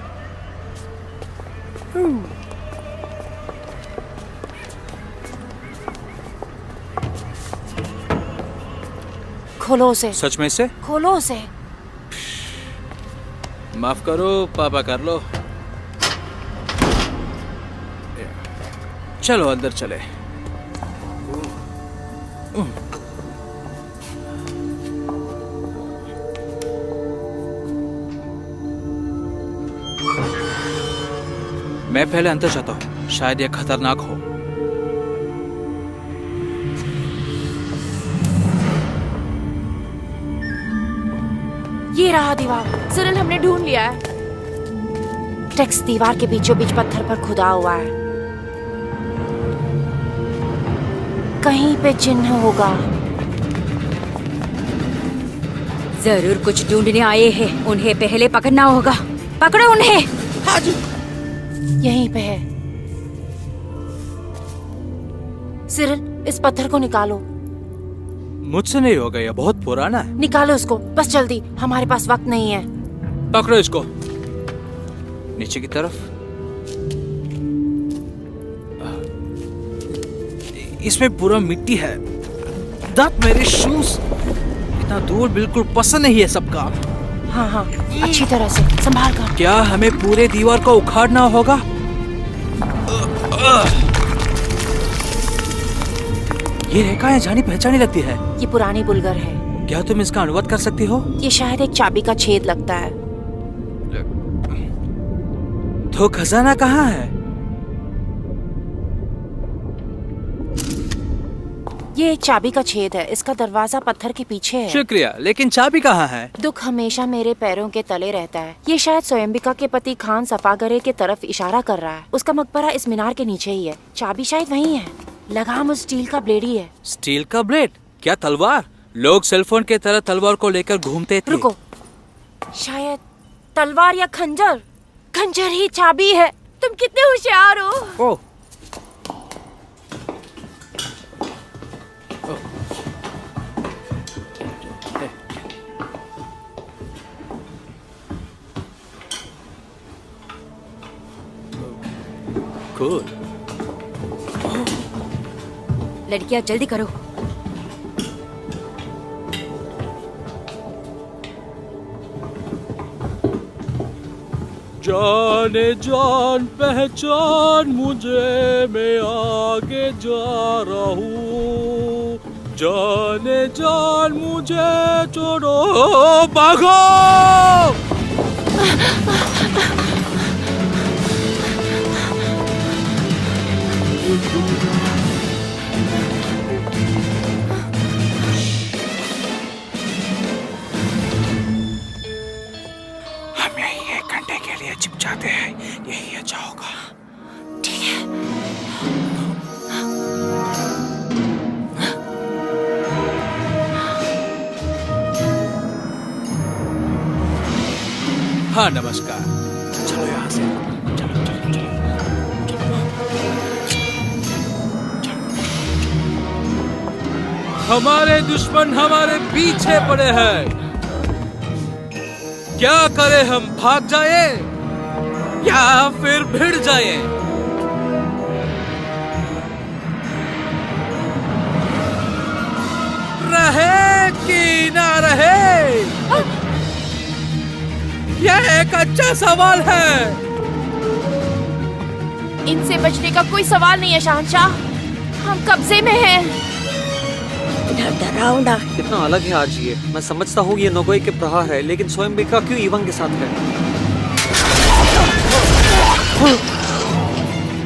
खोलो उसे। सच में से? खोलो उसे। माफ करो पापा, कर लो। चलो अंदर चले। मैं पहले अंदर जाता हूँ, शायद यह खतरनाक हो। ये रहा दीवार। सिरिल, हमने ढूंढ लिया है। टेक्स्ट दीवार के बीचों बीच पत्थर पर खुदा हुआ है। कहीं पे चिन्ह होगा। जरूर कुछ ढूंढने आए हैं, उन्हें पहले पकड़ना होगा। पकड़ो उन्हें। हाँ जी। यहीं पे है। सिरिल, इस पत्थर को निकालो। मुझसे नहीं होगा, यह बहुत पुराना है। निकालो इसको, बस जल्दी, हमारे पास वक्त नहीं है। पकड़ो इसको। नीचे की तरफ। इसमें पूरा मिट्टी है। दैट मेरे शूज। इतना दूर बिल्कुल पसंद नहीं है सबका। हाँ हाँ, अच्छी तरह से संभाल कर। क्या हमें पूरे दीवार को उखाड़ना होगा? ये रेखाएं जानी पहचानी लगती है। ये पुरानी बुलगर है। क्या तुम इसका अनुवाद कर सकती हो? ये शायद एक चाबी का छेद लगता है। तो खजाना कहाँ है? ये एक चाबी का छेद है। इसका दरवाजा पत्थर के पीछे है। शुक्रिया, लेकिन चाबी कहाँ है? दुख हमेशा मेरे पैरों के तले रहता है। ये शायद स्वयंबिका के पति खान सफागरे के तरफ इशारा कर रहा है। उसका मकबरा इस मीनार के नीचे ही है। चाबी शायद वहीं है। लगाम उस स्टील का ब्लेड ही है। स्टील का ब्लेड? क्या तलवार? लोग सेलफोन के तरह तलवार को लेकर घूमते थे। रुको, शायद तलवार या खंजर। खंजर ही चाबी है। तुम कितने होशियार हो। ओह, cool. लड़कियां जल्दी करो। जाने जान पहचान मुझे, मैं आगे जा रहा हूँ। जाने जान मुझे छोड़ो, भागो। हम यही 1 घंटे के लिए छिप जाते हैं, यही अच्छा होगा। ठीक है। हाँ नमस्कार। चलो यहाँ से। चलो चलो चलो। हमारे दुश्मन हमारे पीछे पड़े हैं। क्या करें हम? भाग जाए या फिर भिड़ जाए? रहे कि ना रहे, यह एक अच्छा सवाल है। इनसे बचने का कोई सवाल नहीं है शहंशाह। हम कब्जे में हैं। डरावना। कितना अलग है आज ये। मैं समझता हूँ ये नोगोई के प्रहार है, लेकिन स्वयंबिका क्यों इवान के साथ है?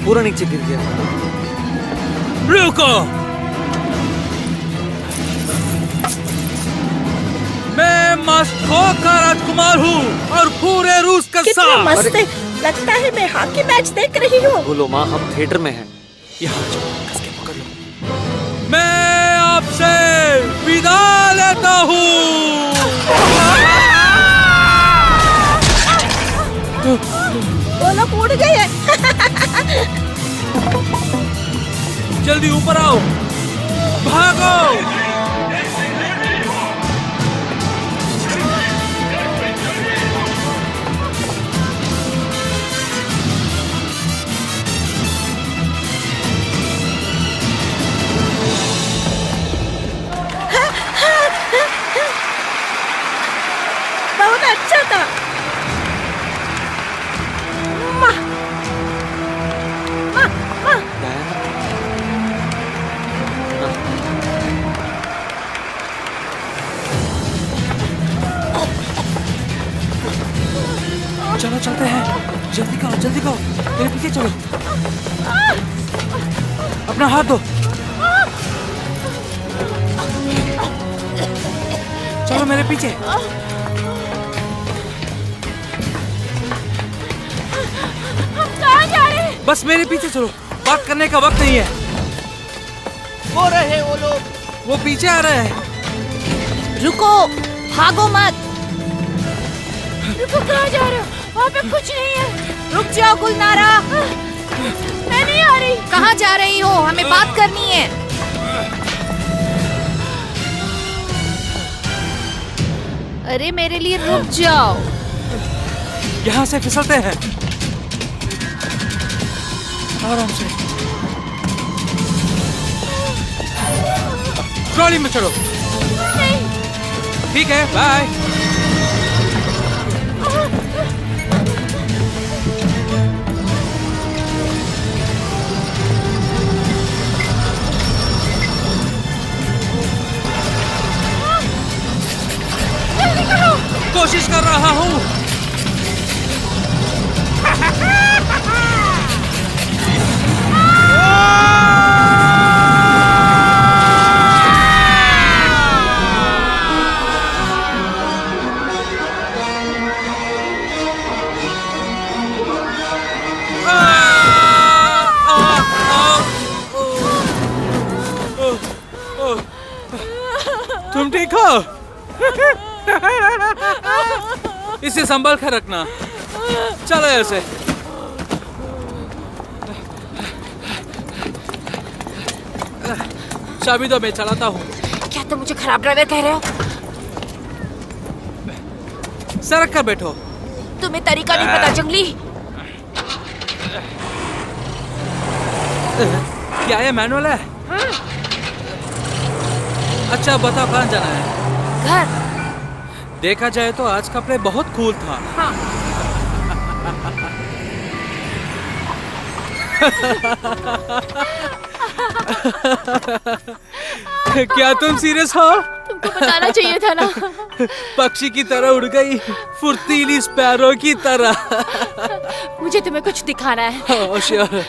पूरा नीचे गिर गया। रुको। मैं मॉस्को का राजकुमार हूँ और पूरे रूस का कितना साथ। मस्त है। लगता है मैं हॉकी मैच देख रही हूँ। बोलो माँ, हम थिएटर में हैं। यहाँ आ जाओ, कस के पकड़ लो। मैं आपसे विदा लेता हूँ। वो लोग उड़ गए। जल्दी ऊपर आओ, भागो। बहुत अच्छा था। माँ, माँ, माँ। चलो चलते हैं, जल्दी करो, जल्दी करो, मेरे पीछे चलो। अपना हाथ दो। चलो मेरे पीछे। कहाँ जा रहे हैं? बस मेरे पीछे चलो, बात करने का वक्त नहीं है। हो रहे वो लोग। वो पीछे आ रहे हैं। रुको, भागो मत। रुको, कहाँ जा रहे हो? वहाँ पे कुछ नहीं है। रुक जाओ गुलनारा। मैं नहीं आ रही। कहाँ जा रही हो? हमें बात करनी है। अरे मेरे लिए रुक जाओ। यहाँ से फिसलते हैं, आराम से। ट्रॉली में चढ़ो। ठीक है, बाय। कोशिश कर रहा हूँ। तुम ठीक हो? इसे संभाल कर रखना। चलो ऐसे। चाबी दो, मैं चलाता हूँ। क्या तुम मुझे खराब ड्राइवर कह रहे हो? सरक कर बैठो। तुम्हें तरीका नहीं पता जंगली। क्या ये मैनुअल है? अच्छा बताओ, कहाँ जाना है? घर। देखा जाए तो आज का प्ले बहुत कूल था। हाँ। क्या तुम सीरियस हो? तुमको बताना चाहिए था ना। पक्षी की तरह उड़ गई, फुर्तीली स्पैरो की तरह। मुझे तुम्हें कुछ दिखाना है। Oh sure.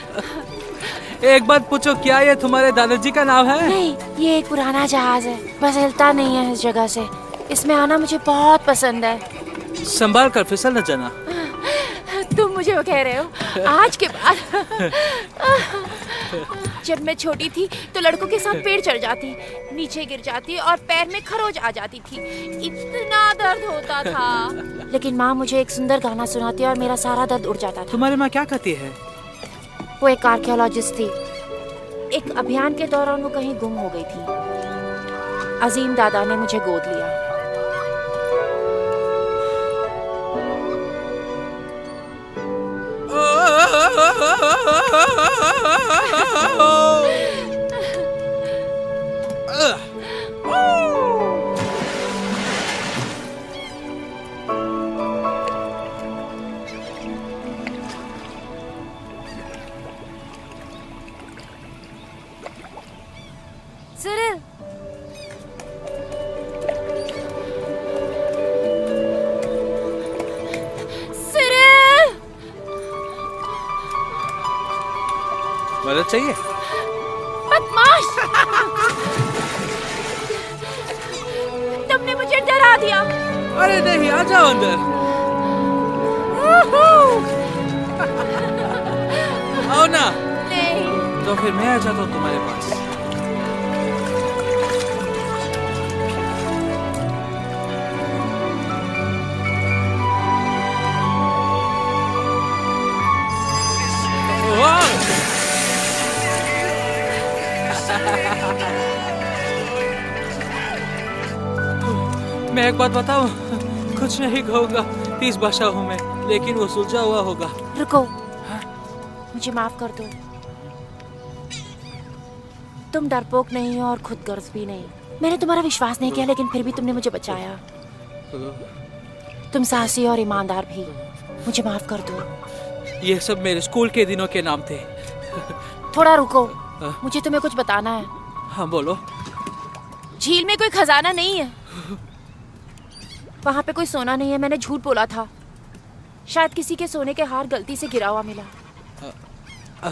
एक बात पूछो, क्या ये तुम्हारे दादाजी का नाम है? नहीं, ये एक पुराना जहाज है, बस हिलता नहीं है इस जगह से। इसमें आना मुझे बहुत पसंद है। संभाल कर फिसल न जाना। तुम मुझे वो कह रहे हो? आज के बाद। जब मैं छोटी थी तो लड़कों के साथ पेड़ चढ़ जाती, नीचे गिर जाती और पैर में खरोच आ जाती थी। इतना दर्द होता था। लेकिन माँ मुझे एक सुंदर गाना सुनाती और मेरा सारा दर्द उड़ जाता था। तुम्हारी माँ क्या कहती है? वो एक आर्कियोलॉजिस्ट थी। एक अभियान के दौरान वो कहीं गुम हो गई थी। अजीम दादा ने मुझे गोद लिया। सिरिल, सिरिल, मदद चाहिए? बदमाश! तुमने तुमने मुझे डरा दिया। अरे नहीं, आ जाओ अंदर। आओ ना। नहीं। तो फिर मैं आ जाता हूँ तुम्हारे पास। मैं एक बात बताऊं, कुछ नहीं कहूंगा, 30 भाषा हूँ मैं, लेकिन वो सुलझा हुआ होगा। रुको, मुझे माफ कर दो। तुम डरपोक नहीं हो और खुदगर्ज भी नहीं। मैंने तुम्हारा विश्वास नहीं किया, लेकिन फिर भी तुमने मुझे बचाया। तुम साहसी और ईमानदार भी। मुझे माफ कर दो। ये सब मेरे स्कूल के दिनों के नाम थे। थोड़ा रुको, मुझे तुम्हें कुछ बताना है। हाँ बोलो। झील में कोई खजाना नहीं है। वहाँ पे कोई सोना नहीं है, मैंने झूठ बोला था। शायद किसी के सोने के हार गलती से गिरा हुआ मिला।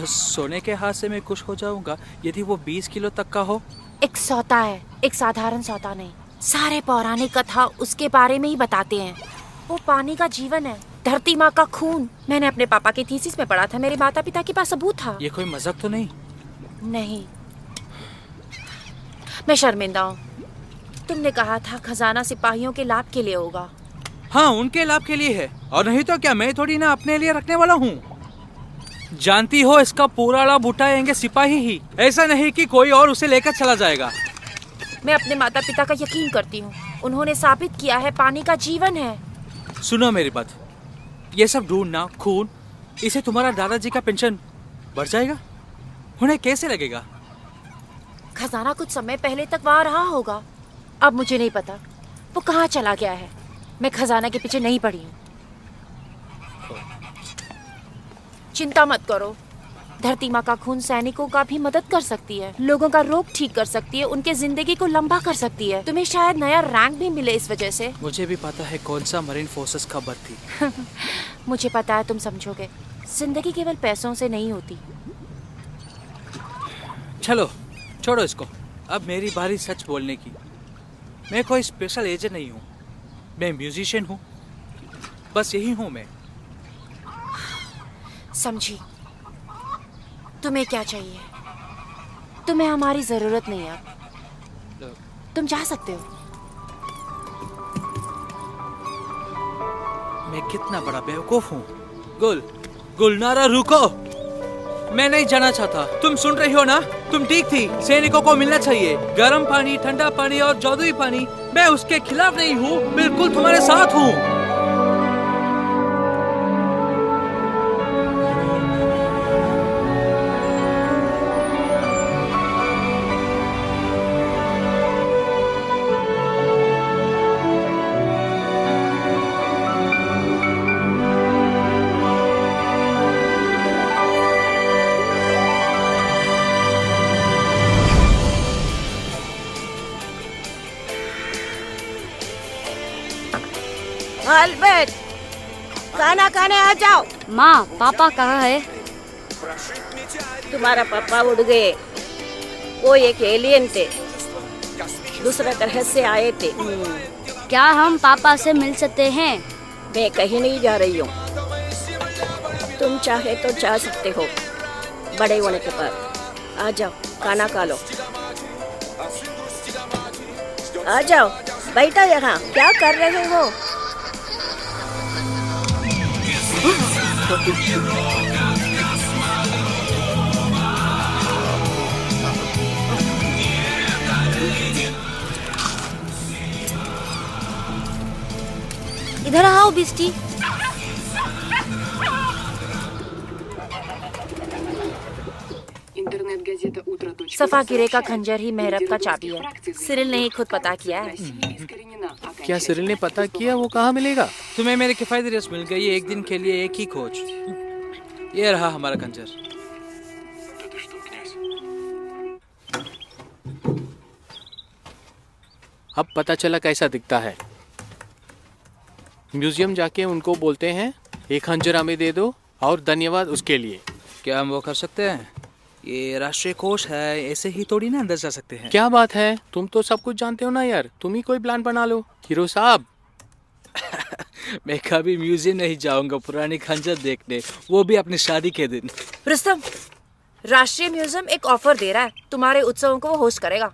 सोने के हाथ से मैं खुश हो जाऊंगा यदि वो 20 किलो तक का हो। एक सौता है, एक साधारण सौता नहीं। सारे पौराणिक कथा उसके बारे में ही बताते हैं। वो पानी का जीवन है, धरती माँ का खून। मैंने अपने पापा की थीसिस में पढ़ा था, मेरे माता पिता के पास सबूत था। ये कोई मजाक तो नहीं? नहीं, मैं शर्मिंदा हूँ। तुमने कहा था खजाना सिपाहियों के लाभ के लिए होगा। हाँ, उनके लाभ के लिए है, और नहीं तो क्या मैं थोड़ी ना अपने लिए रखने वाला हूँ। जानती हो, इसका पूरा लाभ उठाएंगे सिपाही ही, ऐसा नहीं कि कोई और उसे लेकर चला जाएगा। मैं अपने माता पिता का यकीन करती हूँ। उन्होंने साबित किया है पानी का जीवन है। सुनो मेरी बात, ये सब ढूंढना, खून, इसे तुम्हारा दादाजी का पेंशन बढ़ जाएगा। उन्हें कैसे लगेगा? खजाना कुछ समय पहले तक वहाँ रहा होगा, अब मुझे नहीं पता वो कहाँ चला गया है। मैं खजाना के पीछे नहीं पड़ी हूँ। चिंता मत करो, धरती माँ का खून सैनिकों का भी मदद कर सकती है, लोगों का रोग ठीक कर सकती है, उनके जिंदगी को लंबा कर सकती है। तुम्हें शायद नया रैंक भी मिले इस वजह से। मुझे भी पता है कौन सा मरीन फोर्सेस का भर्ती। मुझे पता है तुम समझोगे, जिंदगी केवल पैसों से नहीं होती। चलो छोड़ो इसको, अब मेरी बारी सच बोलने की। मैं कोई स्पेशल एजेंट नहीं हूँ, मैं म्यूजिशियन हूँ, बस यही हूँ मैं। समझी। तुम्हें क्या चाहिए? तुम्हें हमारी जरूरत नहीं है, तुम जा सकते हो। मैं कितना बड़ा बेवकूफ हूँ। गुलनारा रुको, मैं नहीं जाना चाहता। तुम सुन रही हो ना? तुम ठीक थी। सैनिकों को मिलना चाहिए गर्म पानी, ठंडा पानी और जादुई पानी। मैं उसके खिलाफ नहीं हूँ, बिल्कुल तुम्हारे साथ हूँ। अल्बर्ट, खाना खाने आ जाओ। माँ, पापा कहाँ है? तुम्हारा पापा उड़ गए। वो एक एलियन थे, दूसरे ग्रह से आए थे। क्या हम पापा से मिल सकते हैं? मैं कहीं नहीं जा रही हूँ। तुम चाहे तो जा सकते हो, बड़े होने के बाद। आ जाओ, खाना खा लो। आ जाओ, बैठो यहाँ। क्या कर रहे हो? इधर आओ बिस्टी। सफागिरे का खंजर ही मेहरब का चाबी है। सिरिल ने ही खुद पता किया है। क्या सिरिल ने पता किया? वो कहाँ मिलेगा? तुम्हें मेरी किफायती रेस मिल गई, एक दिन के लिए एक ही खोज। ये रहा हमारा खंजर। अब पता चला कैसा दिखता है। म्यूजियम जाके उनको बोलते हैं एक खंजर हमें दे दो और धन्यवाद उसके लिए। क्या हम वो कर सकते हैं? ये राष्ट्रीय कोष है, ऐसे ही थोड़ी ना अंदर जा सकते हैं। क्या बात है, तुम तो सब कुछ जानते हो ना यार, तुम ही कोई प्लान बना लो हीरो साहब। मैं कभी म्यूजियम नहीं जाऊंगा पुरानी खंजर देखने, वो भी अपनी शादी के दिन। रुस्तम, राष्ट्रीय म्यूजियम एक ऑफर दे रहा है, तुम्हारे उत्सवों को वो होस्ट करेगा।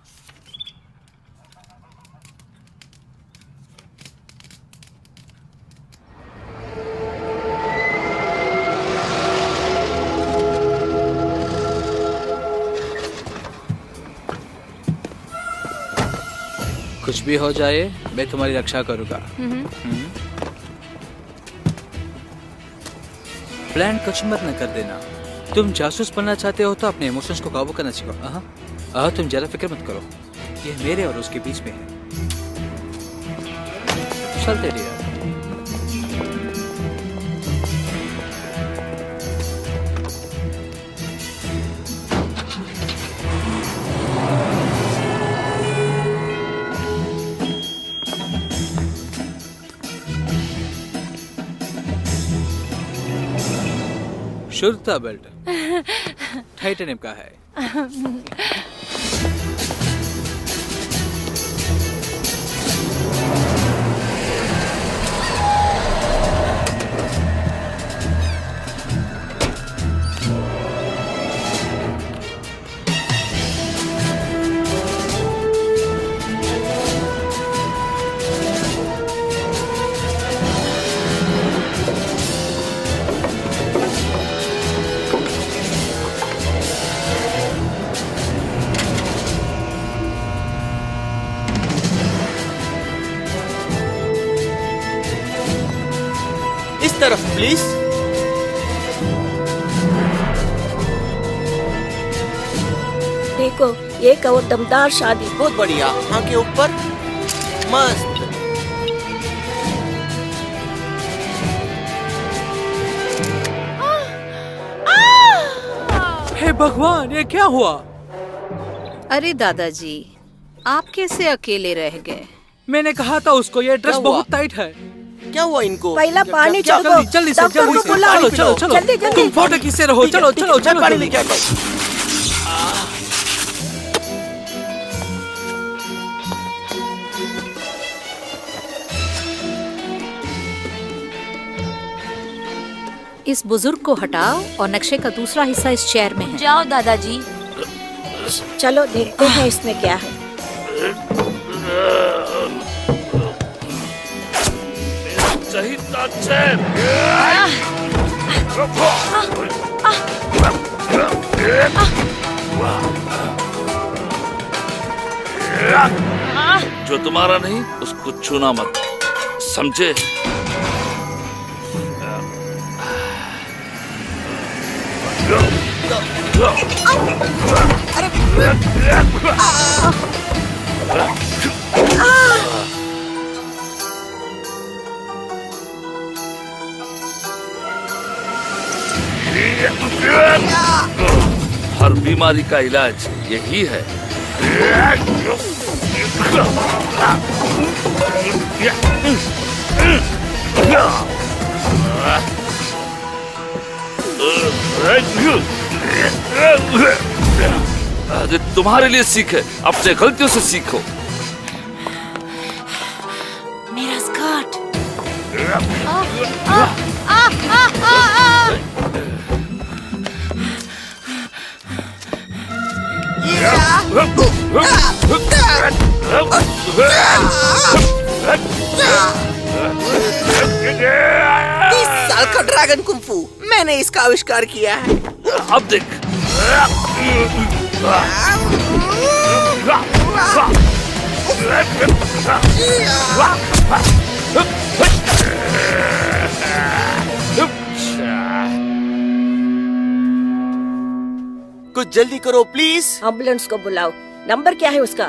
कुछ भी हो जाए मैं तुम्हारी रक्षा करूंगा। प्लान कुछ मत न कर देना। तुम जासूस बनना चाहते हो तो अपने इमोशंस को काबू करना सीखो। तुम जरा फिक्र मत करो, ये मेरे और उसके बीच में है। चलते डियर। शुद्धता बेल्ट टाइटेनियम का है। इस तरफ प्लीज। देखो, ये कहो दमदार शादी। बहुत बढ़िया, आंखें ऊपर, मस्त। हे भगवान, ये क्या हुआ? अरे दादाजी, आप कैसे अकेले रह गए? मैंने कहा था उसको ये ड्रेस क्या हुआ? बहुत टाइट है। क्या हुआ इनको? पहला पानी क्या- चढ़ो। जल्दी से डॉक्टर जल्दी को से बुलाओ। चलो चलो चलो जल्दी जल्दी। तुम फोटो किससे रहो। ठीक है, चलो ठीक है, चलो मैं चलो पानी जल्दी। लेके आता हूं। इस बुजुर्ग को हटाओ और नक्शे का दूसरा हिस्सा इस चेयर में है। जाओ दादाजी। चलो देखते हैं इसमें क्या है। चाहिए चैन। जो तुम्हारा नहीं उसको छूना मत, समझे? हर बीमारी का इलाज यही है। अरे तुम्हारे लिए सीख है, अपने गलतियों से सीखो। मेरा स्कर्ट। साल का ड्रैगन कुंफू मैंने इसका आविष्कार किया है। अब देख। कुछ जल्दी करो प्लीज। एम्बुलेंस को बुलाओ। नंबर क्या है उसका?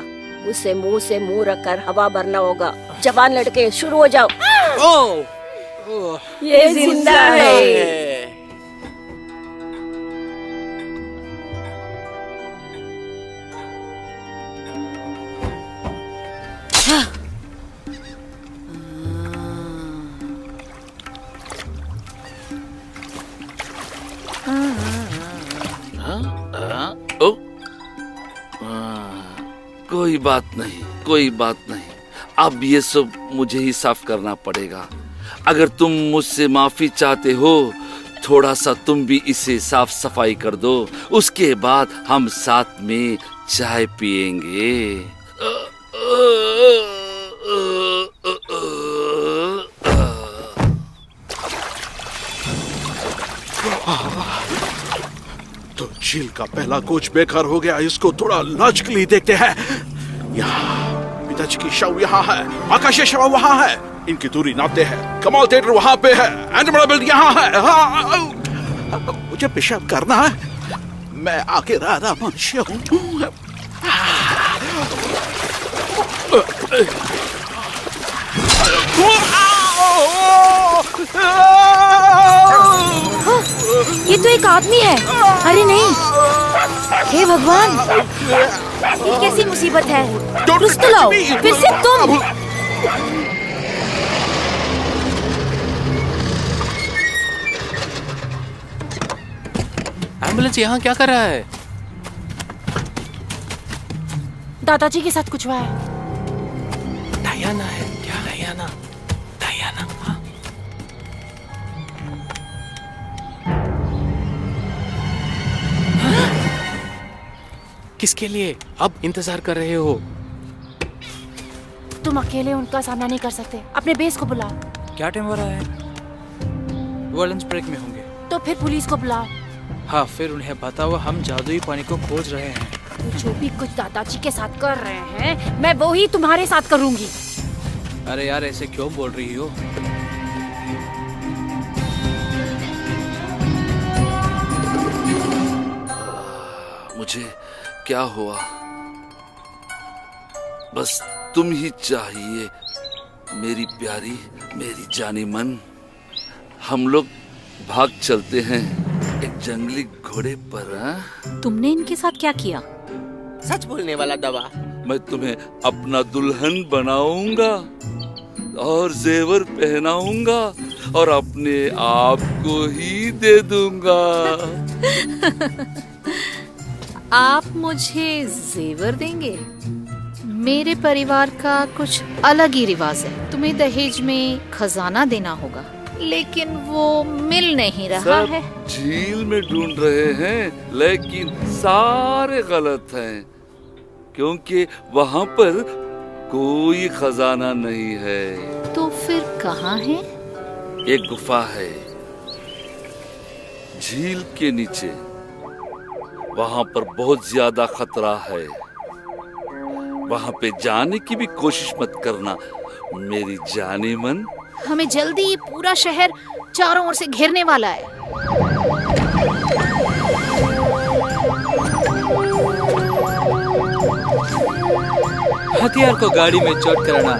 उसे मुंह रखकर हवा भरना होगा। जवान लड़के शुरू हो जाओ। ये जिंदा है। कोई बात नहीं, कोई बात नहीं। अब ये सब मुझे ही साफ करना पड़ेगा। अगर तुम मुझसे माफी चाहते हो, थोड़ा सा तुम भी इसे साफ सफाई कर दो। उसके बाद हम साथ में चाय पिएंगे। तो झील का पहला कोच बेकार हो गया, इसको थोड़ा लॉजिकली देखते हैं। यहाँ पिताजी की शव यहाँ है, आकाशीय शव वहाँ है, इनकी दूरी नापते हैं। कमाल थिएटर वहाँ पे है, एंड्रोमेडा बिल्डिंग यहाँ है। हाँ, मुझे पेशाब करना है, मैं आके राधा मनुष्य हूँ। ये तो एक आदमी है। अरे नहीं, हे भगवान, ये कैसी मुसीबत है। कुछ तो लाओ, फिर से तुम। एम्बुलेंस यहाँ क्या कर रहा है? दादाजी के साथ कुछ हुआ है। डायना है क्या? Diana, Diana. हाँ। किसके लिए अब इंतजार कर रहे हो? तुम अकेले उनका सामना नहीं कर सकते, अपने बेस को बुलाओ। क्या टाइम हो रहा है? वो लंच ब्रेक में होंगे। तो फिर पुलिस को बुलाओ। हाँ, फिर उन्हें बताओ हम जादुई पानी को खोज रहे हैं। तो जो भी कुछ दादाजी के साथ कर रहे हैं, मैं वो ही तुम्हारे साथ करूंगी। अरे यार, ऐसे क्यों बोल रही हो? मुझे क्या हुआ? बस तुम ही चाहिए, मेरी प्यारी, मेरी जानी मन। हम लोग भाग चलते हैं एक जंगली घोड़े पर। हाँ? तुमने इनके साथ क्या किया? सच बोलने वाला दवा। मैं तुम्हें अपना दुल्हन बनाऊंगा और जेवर पहनाऊंगा और अपने आप को ही दे दूंगा। आप मुझे जेवर देंगे? मेरे परिवार का कुछ अलग ही रिवाज है। तुम्हें दहेज में खजाना देना होगा, लेकिन वो मिल नहीं रहा है। झील में ढूंढ रहे हैं, लेकिन सारे गलत हैं, क्योंकि वहाँ पर कोई खजाना नहीं है। तो फिर कहाँ है? एक गुफा है झील के नीचे। वहाँ पर बहुत ज्यादा खतरा है। वहाँ पे जाने की भी कोशिश मत करना, मेरी जाने मन। हमें जल्दी पूरा शहर चारों ओर से घेरने वाला है। हथियार को गाड़ी में चोट करना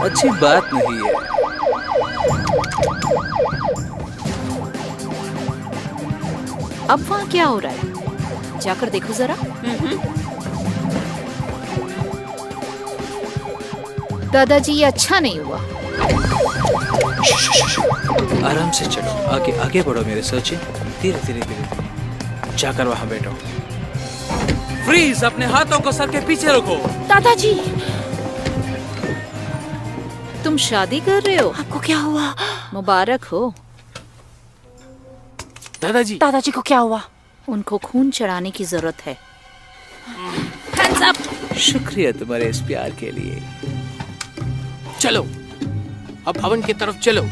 अच्छी बात नहीं है। अब वहाँ क्या हो रहा है? जाकर देखो जरा। दादाजी, ये अच्छा नहीं हुआ। आराम से चलो, आगे आगे बढ़ो मेरे सोचे। धीरे धीरे धीरे धीरे जाकर वहाँ बैठो। फ्रीज, अपने हाथों को सर के पीछे रखो। दादाजी, तुम शादी कर रहे हो? आपको क्या हुआ? मुबारक हो। दादाजी, दादाजी को क्या हुआ? उनको खून चढ़ाने की जरूरत है। Hands up! शुक्रिया तुम्हारे इस प्यार के लिए। चलो अब हवन की तरफ चलो।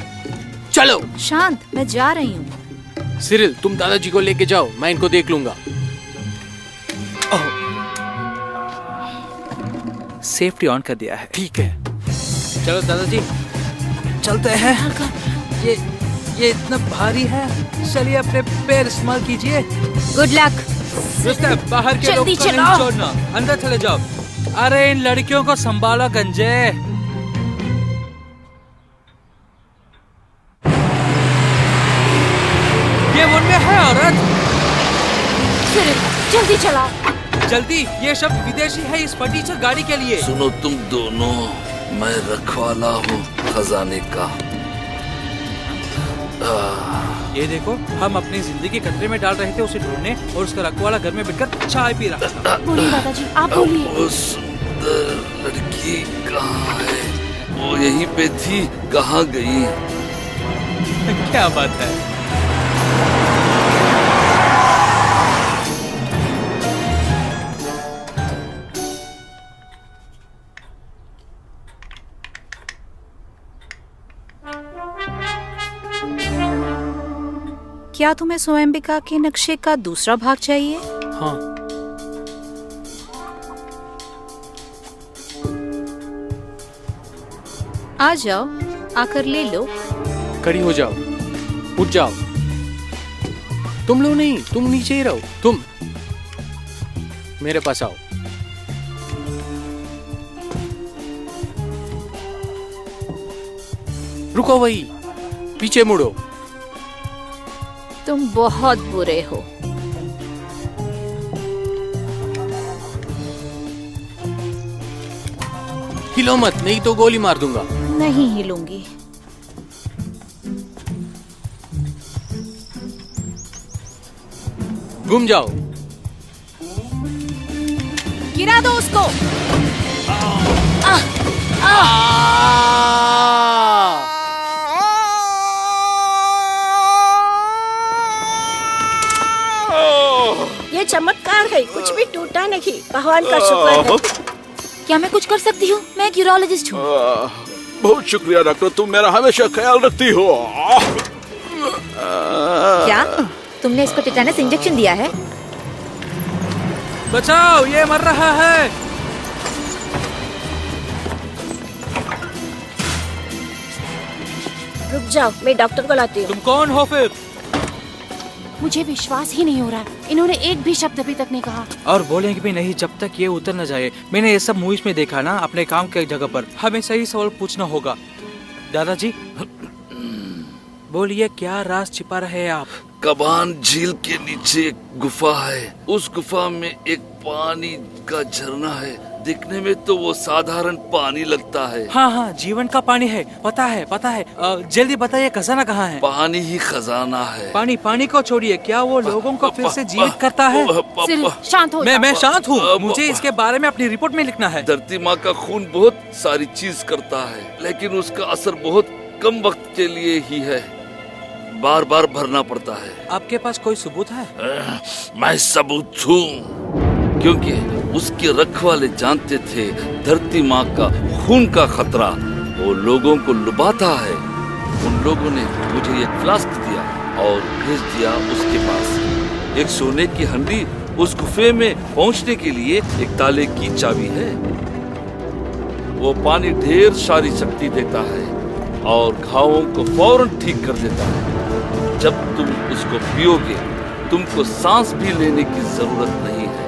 चलो। शांत, मैं जा रही हूँ। सिरिल, तुम दादाजी को लेके जाओ, मैं इनको देख लूंगा। सेफ्टी ऑन कर दिया है। ठीक है, चलो दादाजी, चलते हैं। ये इतना भारी है, चलिए अपने पैर इस्तेमाल कीजिए। Good luck. रुस्तम, बाहर के लोग जल्दी को नहीं चलाओ। छोड़ना, अंदर चले जाओ। अरे इन लड़कियों को संभालो गंजे। ये उनमें है औरत। जल्दी चलाओ। जल्दी, ये शब्द विदेशी है इस फटीचर गाड़ी के लिए। सुनो तुम दोनों, मैं रखवाला हूँ खजाने का। ये देखो, हम अपनी जिंदगी खतरे में डाल रहे थे उसे ढूंढने, और उसका रखवाला घर में बैठकर चाय पी रहा था। बोलिए दादाजी, आप बोलिए। वो सुंदर लड़की कहाँ है? वो यहीं पे थी, कहाँ गई? क्या बात है? क्या तुम्हें स्वयंबिका के नक्शे का दूसरा भाग चाहिए? हाँ। आ जाओ, आकर ले लो। खड़ी हो जाओ, उठ जाओ। तुम लोग नहीं, तुम नीचे ही रहो। तुम मेरे पास आओ। रुको, वही पीछे मुड़ो। तुम बहुत बुरे हो। हिलो मत, नहीं तो गोली मार दूंगा। नहीं हिलूंगी। घूम जाओ। गिरा दो उसको। ये चमत्कार है, कुछ भी टूटा नहीं। भगवान का शुक्र है। क्या मैं कुछ कर सकती हूँ? मैं एक यूरोलॉजिस्ट हूँ। बहुत शुक्रिया डॉक्टर, तुम मेरा हमेशा ख्याल रखती हो। क्या तुमने इसको टिटेनस इंजेक्शन दिया है? बचाओ, ये मर रहा है। रुक जाओ, मैं डॉक्टर को लाती हूँ। तुम कौन हो फिर? मुझे विश्वास ही नहीं हो रहा, इन्होंने एक भी शब्द अभी तक नहीं कहा। और बोलेंगे भी नहीं जब तक ये उतर न जाए। मैंने ये सब मूवीज में देखा ना, अपने काम के जगह पर हमें सही सवाल पूछना होगा। दादाजी बोलिए, क्या राज छिपा रहे हैं आप? कबान झील के नीचे एक गुफा है। उस गुफा में एक पानी का झरना है। दिखने में तो वो साधारण पानी लगता है। हाँ हाँ, जीवन का पानी है, पता है पता है। जल्दी बताइए, खजाना कहाँ है? पानी ही खजाना है। पानी पानी को छोड़िए, क्या वो लोगों को फिर से जीवित करता है? सिर्ल, शांत हो जाओ। मैं शांत हूँ। मुझे इसके बारे में अपनी रिपोर्ट में लिखना है। धरती माँ का खून बहुत सारी चीज करता है, लेकिन उसका असर बहुत कम वक्त के लिए ही है। बार बार भरना पड़ता है। आपके पास कोई सबूत है? मैं सबूत हूँ, क्योंकि उसके रखवाले जानते थे धरती माँ का खून का खतरा वो लोगों को लुभाता है। उन लोगों ने मुझे एक फ्लास्क दिया और भेज दिया उसके पास। एक सोने की हंडी उस गुफे में पहुंचने के लिए एक ताले की चाबी है। वो पानी ढेर सारी शक्ति देता है और घावों को फौरन ठीक कर देता है। जब तुम उसको पियोगे, तुमको सांस भी लेने की जरूरत नहीं है।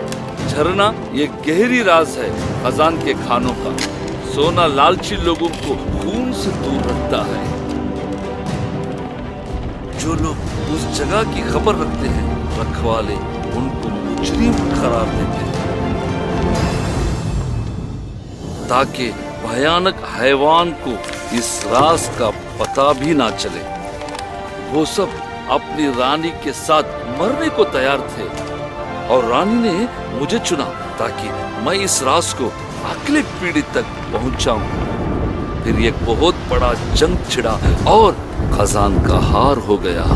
झरना ये गहरी राज है खजान के खानों का। सोना लालची लोगों को खून से दूर रखता है। जो लोग उस जगह की खबर रखते हैं, रखवाले उनको मुजरिम करार देते हैं, ताकि भयानक हैवान को इस राज का पता भी ना चले। वो सब अपनी रानी के साथ मरने को तैयार थे और रानी ने मुझे चुना ताकि मैं इस राज को अगले पीढ़ी तक पहुंचाऊं। फिर एक बहुत बड़ा जंग छिड़ा और खजान का हार हो गया।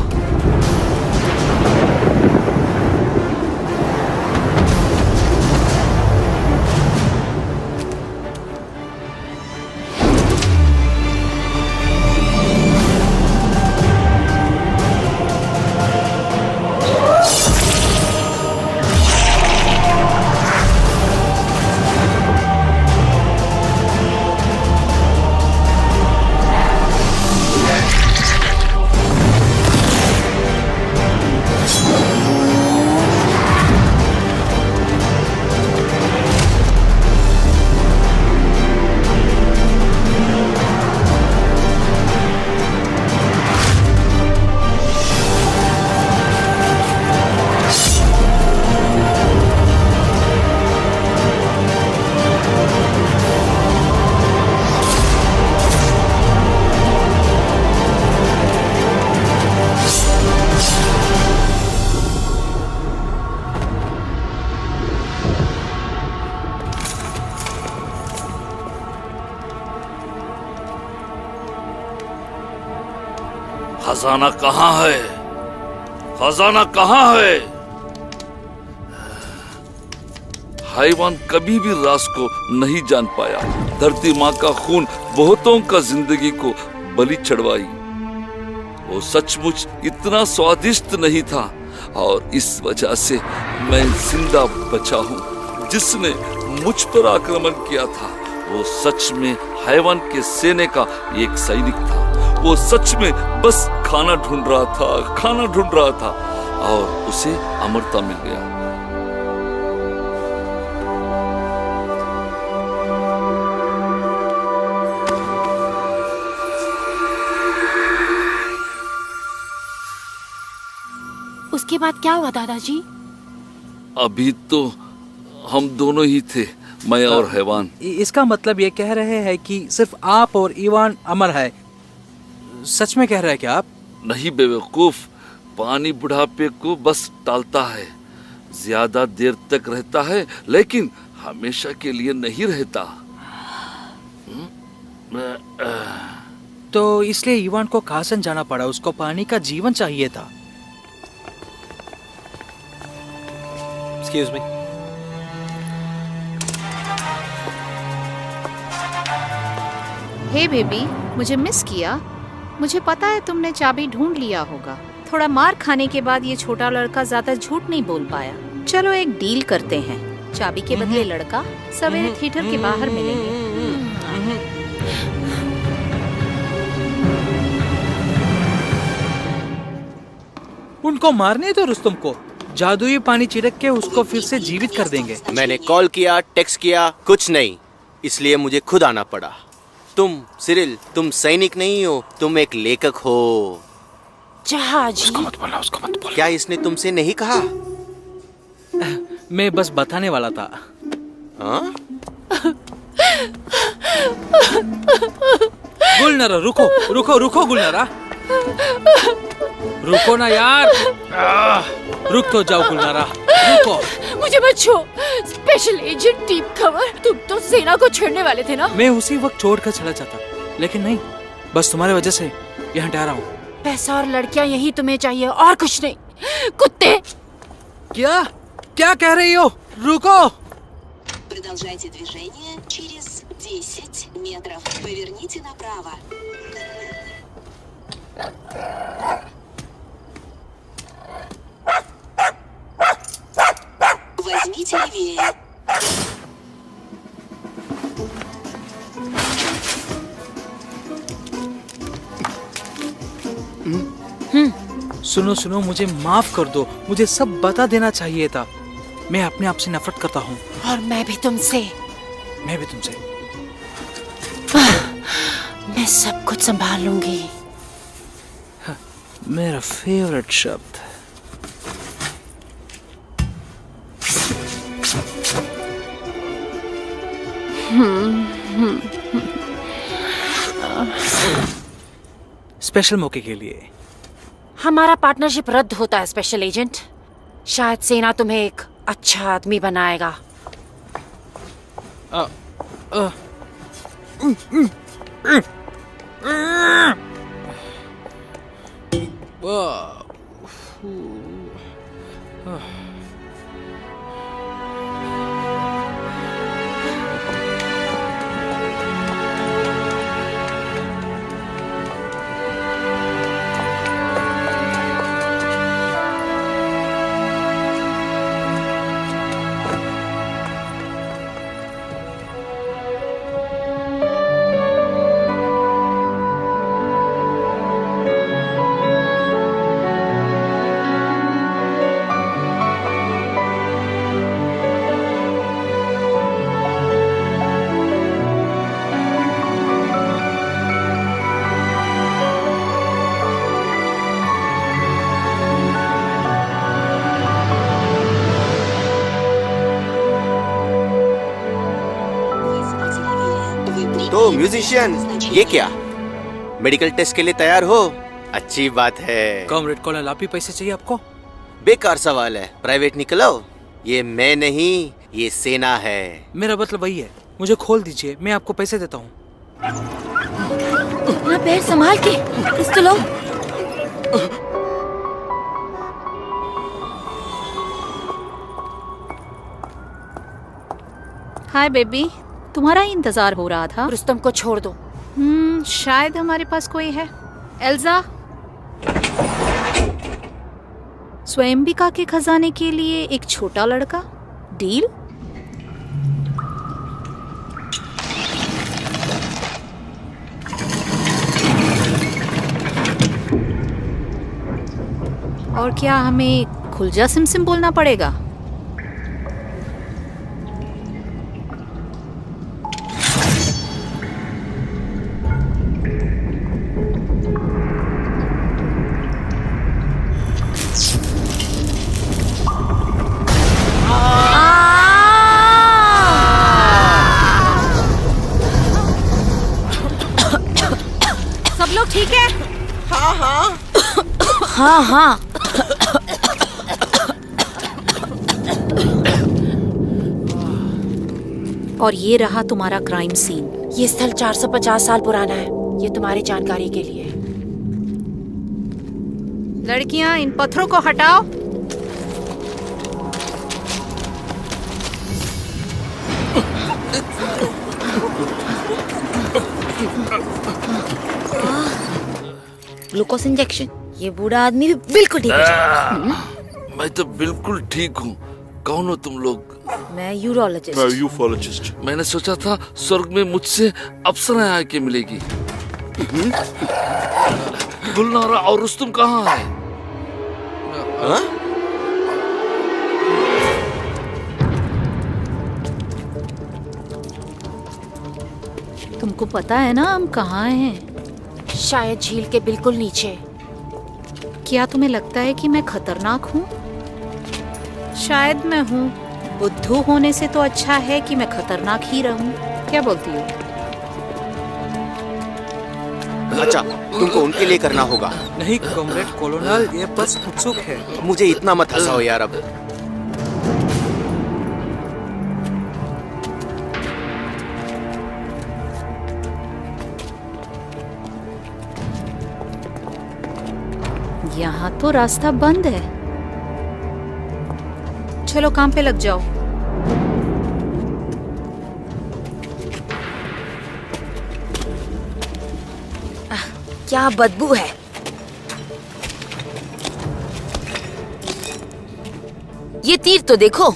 खजाना कहाँ है? खजाना कहाँ है? हैवान कभी भी राज को नहीं जान पाया। धरती माँ का खून बहुतों का जिंदगी को बलि चढ़वाई। वो सचमुच इतना स्वादिष्ट नहीं था और इस वजह से मैं जिंदा बचा हूँ। जिसने मुझ पर आक्रमण किया था वो सच में हैवान के सेना का एक सैनिक था। वो सच में बस खाना ढूंढ रहा था और उसे अमरता मिल गया। उसके बाद क्या हुआ दादाजी? अभी तो हम दोनों ही थे, मैं और हैवान। इसका मतलब ये कह रहे हैं कि सिर्फ आप और इवान अमर है। सच में कह रहे हैं क्या आप? नहीं बेवकूफ, पानी बुढ़ापे को बस टालता है। ज्यादा देर तक रहता है लेकिन हमेशा के लिए नहीं रहता। तो इसलिए इवान को कासन जाना पड़ा। उसको पानी का जीवन चाहिए था। Excuse me. हे बेबी, मुझे मिस किया? मुझे पता है तुमने चाबी ढूंढ लिया होगा। थोड़ा मार खाने के बाद ये छोटा लड़का ज्यादा झूठ नहीं बोल पाया। चलो एक डील करते हैं। चाबी के बदले लड़का सवेरे थिएटर के बाहर मिलेंगे। उनको मारने दो रुस्तम को। जादुई पानी छिड़क के उसको फिर से जीवित कर देंगे। मैंने कॉल किया, टेक्स्ट किया, कुछ नहीं। इसलिए मुझे खुद आना पड़ा। तुम सिरिल, तुम सैनिक नहीं हो, तुम एक लेखक हो। जहाजी। उसको मत बोला। क्या इसने तुमसे नहीं कहा? मैं बस बताने वाला था। हाँ? गुलनारा रुको गुलनारा। रुको ना यार। रुक तो जाओ गुलनारा, रुको। मुझे मत छो। स्पेशल एजेंट टीम खबर, तुम तो सेना को छोड़ने वाले थे ना? मैं उसी वक्त छोड़कर चला जाता, लेकिन नहीं, बस तुम्हारी वजह से यहाँ ठहरा हूँ। पैसा और लड़कियाँ यही तुम्हें चाहिए और कुछ नहीं। कुत्ते। क्या कह रही हो? रुको। Продолжайте движение через 10 метров. Поверните направо. Возьмите левее. सुनो, मुझे माफ कर दो। मुझे सब बता देना चाहिए था। मैं अपने आप से नफरत करता हूँ। और मैं भी तुमसे। मैं सब कुछ संभाल लूंगी। मेरा फेवरेट शब्द। स्पेशल मौके के लिए हमारा पार्टनरशिप रद्द होता है स्पेशल एजेंट। शायद सेना तुम्हें एक अच्छा आदमी बनाएगा। तो म्यूजिशियन, ये क्या? मेडिकल टेस्ट के लिए तैयार हो? अच्छी बात है। कॉमरेड कॉलर, आप ही पैसे चाहिए आपको? बेकार सवाल है, प्राइवेट निकलो। ये मैं नहीं, ये सेना है। मेरा मतलब वही है। मुझे खोल दीजिए, मैं आपको पैसे देता हूँ। अपना पैर संभाल के, कुछ तो लो। हाय बेबी, तुम्हारा ही इंतजार हो रहा था। रुस्तम को छोड़ दो। शायद हमारे पास कोई है। एल्जा, स्वयंबिका के खजाने के लिए एक छोटा लड़का, डील? और क्या हमें खुलजा सिमसिम बोलना पड़ेगा? सब लोग ठीक है? हाँ हाँ हाँ हाँ। और ये रहा तुम्हारा क्राइम सीन। ये स्थल 450 साल पुराना है, ये तुम्हारी जानकारी के लिए। लड़कियां, इन पत्थरों को हटाओ। Glucose injection. ये बूढ़ा आदमी भी बिल्कुल ठीक हो जाएगा। मैं तो बिल्कुल ठीक हूँ। कौन हो तुम लोग? मैं यूरोलॉजिस्ट। मैं यूफोलॉजिस्ट। मैंने सोचा था स्वर्ग में मुझसे अप्सरा आके मिलेगी। गुलनारा और रुस्तुम कहाँ है? तुमको पता है ना हम कहाँ हैं? शायद झील के बिल्कुल नीचे। क्या तुम्हें लगता है कि मैं खतरनाक हूँ? शायद मैं हूँ। बुद्धू होने से तो अच्छा है कि मैं खतरनाक ही रहूँ। क्या बोलती हो? अच्छा, तुमको उनके लिए करना होगा। नहीं कॉमरेड कॉलोनल, ये बस उत्सुक है। मुझे इतना मत हंसाओ यार अब। यहाँ तो रास्ता बंद है। चलो काम पे लग जाओ। क्या बदबू है। ये तीर तो देखो।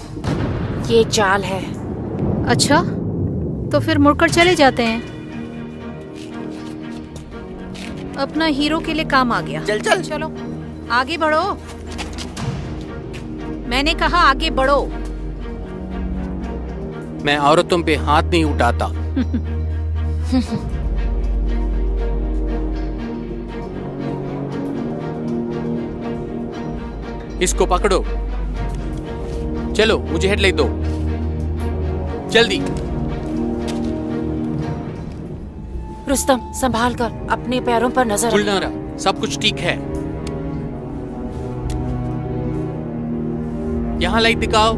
ये जाल है। अच्छा, तो फिर मुड़कर चले जाते हैं। अपना हीरो के लिए काम आ गया। चल चल चलो आगे बढ़ो। मैंने कहा आगे बढ़ो। मैं औरतों पे हाथ नहीं उठाता। इसको पकड़ो। चलो मुझे हेडलाइट दो जल्दी। रुस्तम, संभाल कर, अपने पैरों पर नजर रख। गुलनारा, सब कुछ ठीक है। यहाँ लाइट दिखाओ।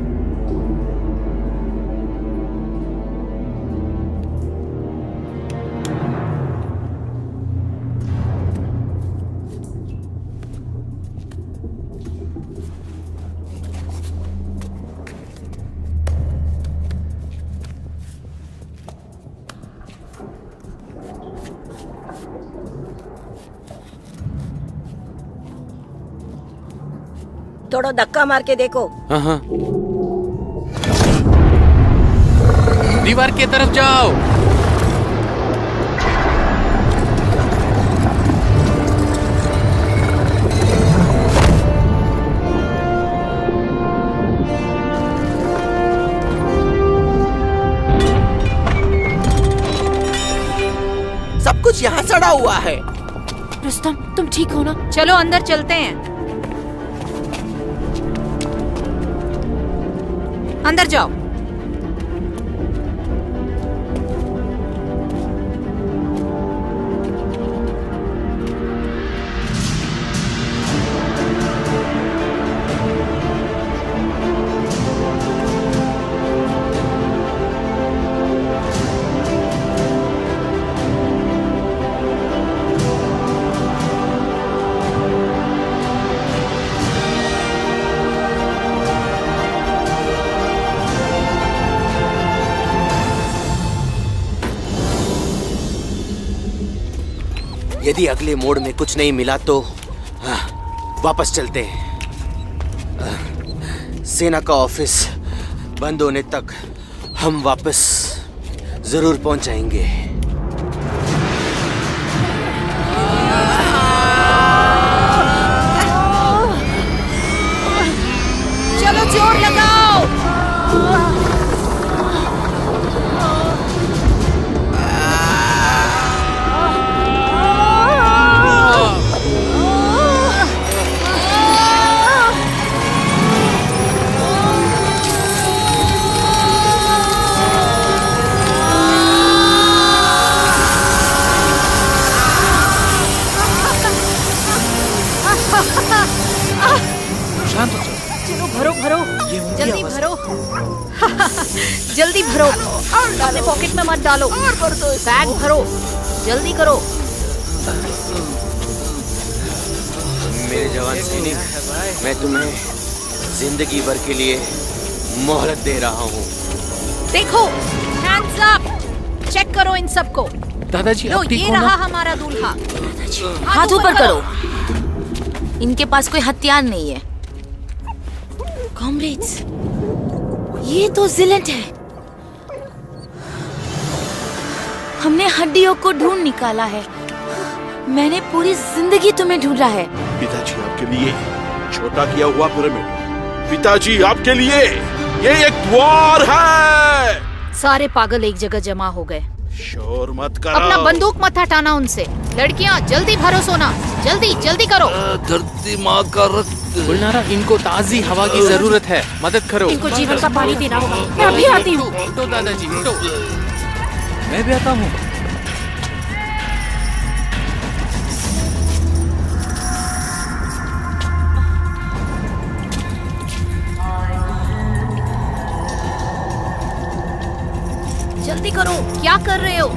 थोड़ा धक्का मार के देखो। हाँ। दीवार की तरफ जाओ। सब कुछ यहाँ सड़ा हुआ है। रुस्तम, तुम ठीक हो ना? चलो अंदर चलते हैं। अंदर जाओ। यदि अगले मोड़ में कुछ नहीं मिला तो वापस चलते हैं। सेना का ऑफिस बंद होने तक हम वापस जरूर पहुंच जाएंगे। चलो जोर लगाओ। शांत हो जाओ। चलो भरो भरो, जल्दी भरो। जल्दी भरो, अपने पॉकेट में मत डालो। बैग भरो, जल्दी करो। मेरे जवान सैनिक, मैं तुम्हें जिंदगी भर के लिए मोहलत दे रहा हूँ। देखो, हैंड्स अप। चेक करो इन सबको। दादाजी लो, अब ठीक ये हो ना? रहा हमारा दूल्हा। हाथ ऊपर करो। इनके पास कोई हथियार नहीं है। कॉमरेड्स, ये तो जिलेंट है। हमने हड्डियों को ढूंढ निकाला है। मैंने पूरी जिंदगी तुम्हें ढूंढा है। पिताजी आपके लिए छोटा किया हुआ पिरामिड। पिताजी आपके लिए ये एक द्वार है। सारे पागल एक जगह जमा हो गए। शोर मत करो। अपना बंदूक मत हटाना उनसे। लड़कियां, जल्दी भरो सोना। जल्दी जल्दी करो। धरती माँ का रक्त। गुलनारा, इनको ताजी हवा की जरूरत है। मदद करो। इनको जीवन का पानी देना होगा। मैं अभी आती हूँ। तो दादाजी तो मैं भी आता हूँ। जल्दी करो, क्या कर रहे हो?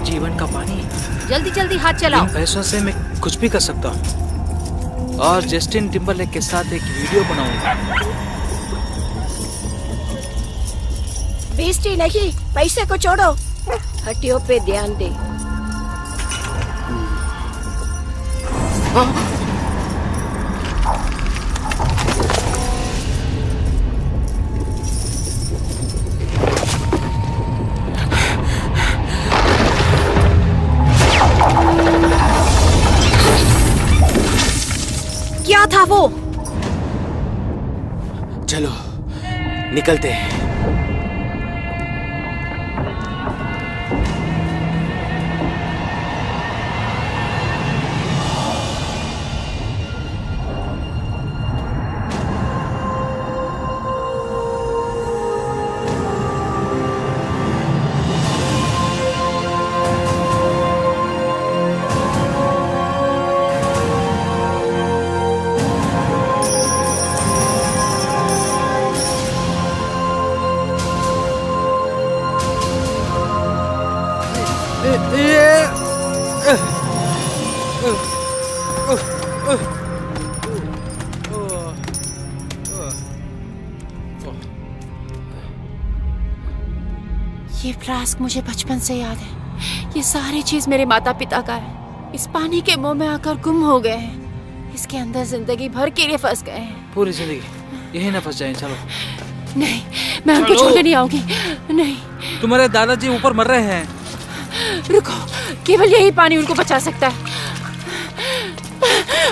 जीवन का पानी। जल्दी जल्दी हाथ चलाओ। इन पैसों से मैं कुछ भी कर सकता हूँ और जस्टिन टिम्बरलेक के साथ एक वीडियो बनाऊंगा। बेइज्जती नहीं, पैसे को छोड़ो। हड्डियों पे ध्यान दे। क्या था वो? चलो निकलते हैं। ये फ्लास्क मुझे बचपन से याद है। ये सारी चीज मेरे माता पिता का है। इस पानी के मुंह में आकर गुम हो गए हैं। इसके अंदर जिंदगी भर के लिए फंस गए हैं। पूरी जिंदगी यही ना फंस जाए। चलो। नहीं, मैं उनको छोड़ने नहीं आऊंगी। नहीं। तुम्हारे दादाजी ऊपर मर रहे हैं। रुको, केवल यही पानी उनको बचा सकता है।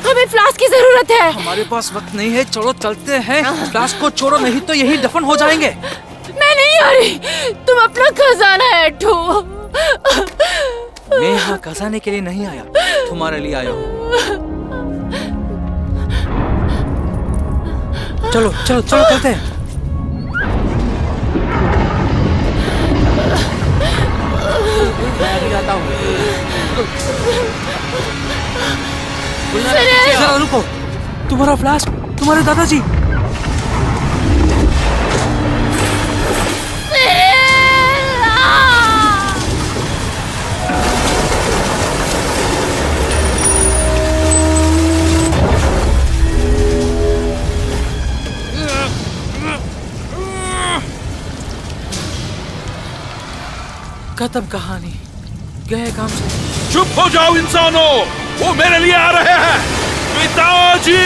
हमें फ्लास्क की जरूरत है। हमारे पास वक्त नहीं है। चलो चलते हैं। फ्लास्क को छोड़ो, नहीं तो यही दफन हो जाएंगे। मैं नहीं आ रही। तुम अपना खजाना ऐठो। मैं यहाँ खजाने के लिए नहीं आया, तुम्हारे लिए आया हूँ। चलो चलो चलो चलते हैं। मैं अभी आता हूँ। जरा रुको। तुम्हारा फ्लास्क, तुम्हारे दादाजी। खत्म कहानी, गए काम से। चुप हो जाओ इंसानों। वो मेरे लिए आ रहे हैं। पिताजी!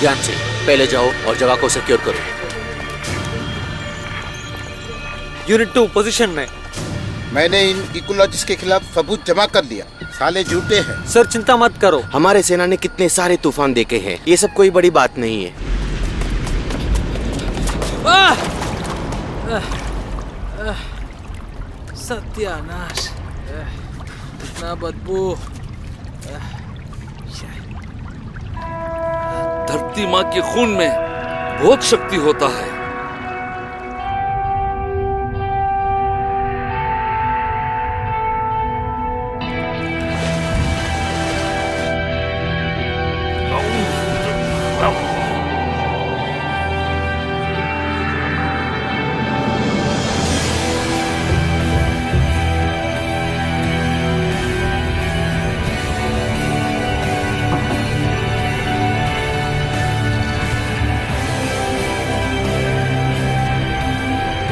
ध्यान से, पहले जाओ और जगह को सिक्योर करो। यूनिट 2 पोजीशन में। मैंने इन इकोलॉजिस्ट के खिलाफ सबूत जमा कर लिया। साले झूठे हैं। सर चिंता मत करो, हमारे सेना ने कितने सारे तूफान देखे हैं, ये सब कोई बड़ी बात नहीं है। सत्यानाश, इतना बदबू। धरती माँ के खून में बहुत शक्ति होता है।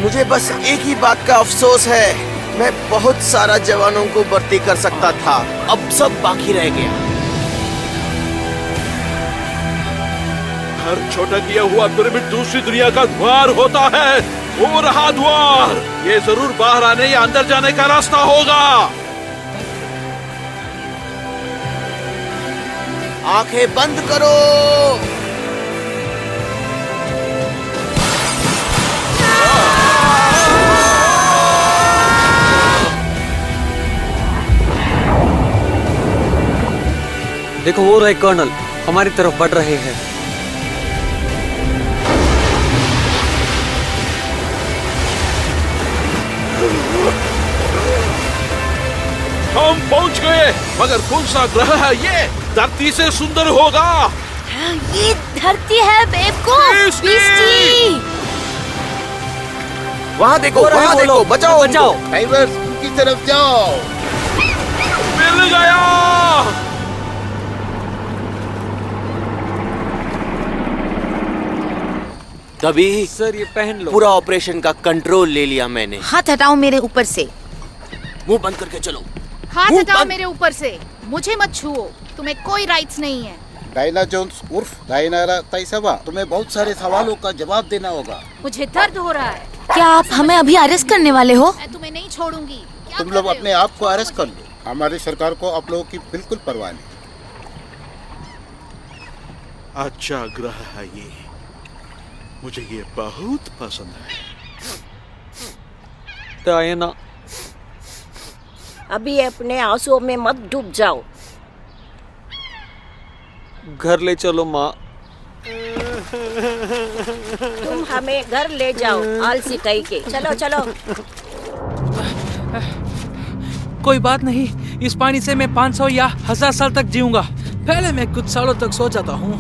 मुझे बस एक ही बात का अफसोस है, मैं बहुत सारा जवानों को भर्ती कर सकता था, अब सब बाकी रह गया। हर छोटा किया हुआ पिरामिड दूसरी दुनिया का द्वार होता है। वो रहा द्वार, ये जरूर बाहर आने या अंदर जाने का रास्ता होगा। आंखें बंद करो। देखो वो रहे कर्नल, हमारी तरफ बढ़ रहे हैं। हम पहुंच गए, मगर कौन सा ग्रह है ये? धरती से सुंदर होगा। ये धरती है बेवकूफ। बीस्टी! वहाँ देखो, वहाँ देखो, बचाओ, बचाओ। ड्राइवर्स उनकी तरफ जाओ। मिल गया। तभी सर ये पहन लो। पूरा ऑपरेशन का कंट्रोल ले लिया मैंने। हाथ हटाओ मेरे ऊपर से। मुंह बंद करके चलो। हाथ मुंह हटाओ बंद। मेरे ऊपर से। मुझे मत छुओ, तुम्हें कोई राइट्स नहीं है। डायना जोन्स उर्फ डायनारा ताइसवा, तुम्हें बहुत सारे सवालों का जवाब देना होगा। मुझे दर्द हो रहा है। क्या आप हमें अभी अरेस्ट करने वाले हो? मैं तुम्हें नहीं छोड़ूंगी। क्या तुम कर लोग रहे हो? अपने आप को अरेस्ट कर लो, हमारी सरकार को आप लोगों की बिल्कुल परवाह नहीं। अच्छा ग्रह है ये, मुझे ये बहुत पसंद है। डायना, अभी अपने आंसुओं में मत डूब जाओ। घर ले चलो माँ। तुम हमें घर ले जाओ, आलसी कहीं के। चलो चलो। कोई बात नहीं, इस पानी से मैं 500 या 1000 साल तक जीऊंगा। पहले मैं कुछ सालों तक सो जाता हूँ।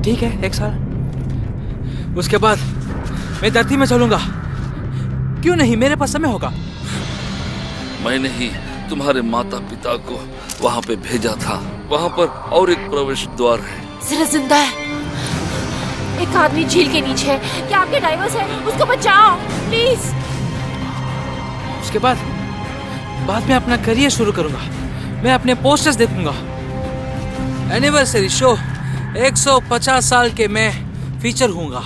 ठीक है, 1 साल। उसके बाद मैं धरती में चलूंगा। क्यों नहीं, मेरे पास समय होगा। मैंने ही तुम्हारे माता पिता को वहाँ पे भेजा था। वहाँ पर और एक प्रवेश द्वार है। जरा जिंदा है। एक आदमी झील के नीचे है। क्या आपके ड्राइवर्स हैं? उसको बचाओ प्लीज। उसके बाद में अपना करियर शुरू करूंगा। मैं अपने पोस्टर्स देखूंगा। एनिवर्सरी शो 150 साल के मैं फीचर हूँगा।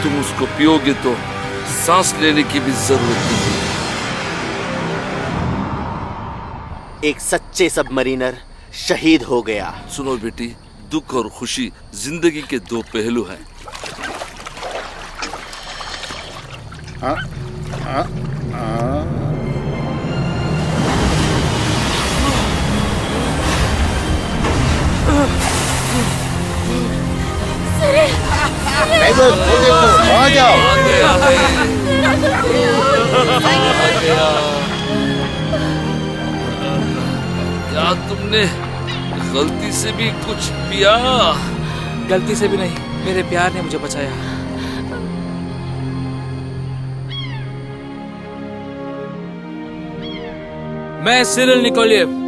तुम उसको पियोगे तो सांस लेने की भी जरूरत नहीं। एक सच्चे सबमरीनर शहीद हो गया। सुनो बेटी, दुख और खुशी जिंदगी के 2 पहलू हैं। हाँ, हाँ, हाँ। ड्राइवर, वो देखो, आ जाओ। क्या तुमने गलती से भी कुछ पिया? गलती से भी नहीं, मेरे प्यार ने मुझे बचाया। मैं सिरिल निकोलिएव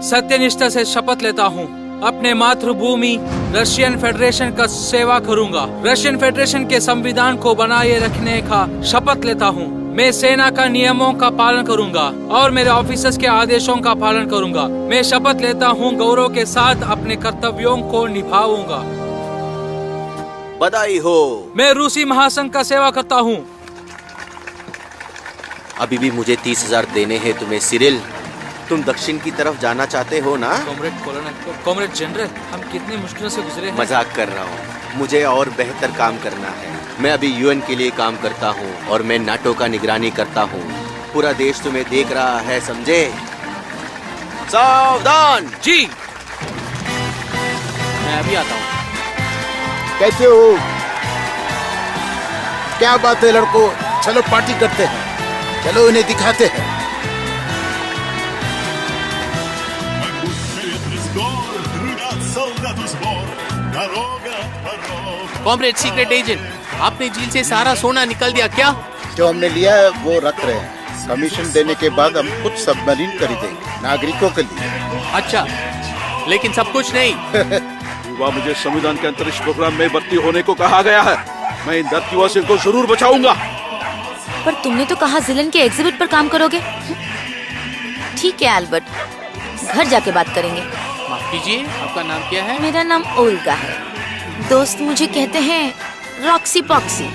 सत्यनिष्ठा से शपथ लेता हूँ अपने मातृभूमि रशियन फेडरेशन का सेवा करूंगा। रशियन फेडरेशन के संविधान को बनाए रखने का शपथ लेता हूँ। मैं सेना का नियमों का पालन करूंगा और मेरे ऑफिसर्स के आदेशों का पालन करूंगा। मैं शपथ लेता हूँ गौरव के साथ अपने कर्तव्यों को निभाऊंगा। बधाई हो। मैं रूसी महासंघ का सेवा करता हूँ। अभी भी मुझे 30,000 देने हैं तुम्हें सिरिल। तुम दक्षिण की तरफ जाना चाहते हो ना? कॉमरेड जनरल, हम कितनी मुश्किलों से गुजरे हैं। मजाक कर रहा हूँ। मुझे और बेहतर काम करना है। मैं अभी यूएन के लिए काम करता हूँ और मैं नाटो का निगरानी करता हूँ। पूरा देश तुम्हें देख रहा है, समझे? सावधान। जी। मैं अभी आता हूँ। कैसे हो? क्या बात है लड़कों, चलो पार्टी करते हैं। चलो इन्हें दिखाते हैं। कॉमरेड सीक्रेट एजेंट, आपने झील से सारा सोना निकल दिया क्या? जो हमने लिया है वो रख रहे हैं। कमीशन देने के बाद हम कुछ सबमरीन खरीदेंगे नागरिकों के लिए। अच्छा, लेकिन सब कुछ नहीं। युवा, मुझे संविधान के अंतरिक्ष प्रोग्राम में भर्ती होने को कहा गया है। मैं इन धरतीवासियों को जरूर बचाऊंगा। पर तुमने तो कहा जिलन के एग्जिबिट पर काम करोगे। ठीक है एल्बर्ट, घर जाके बात करेंगे। माफ कीजिए, आपका नाम क्या है? मेरा नाम ओल्गा है। दोस्त मुझे कहते हैं रॉक्सी पॉक्सी।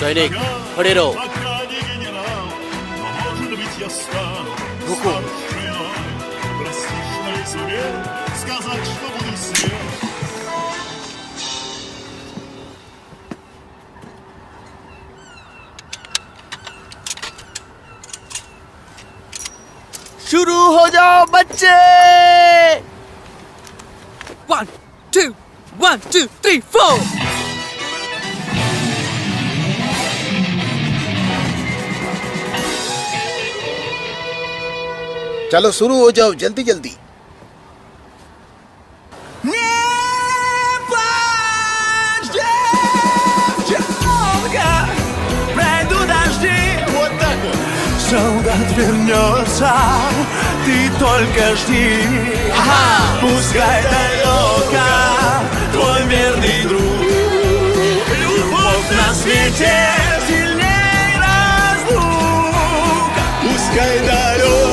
सैनिक, खड़े रहो। रुको। शुरू हो जाओ बच्चे। 1 2 1 2 3 4। चलो शुरू हो जाओ, जल्दी जल्दी। Солдат вернется, ты только жди. Пускай далеко твой верный друг. Любовь на свете сильней разлука. Пускай далеко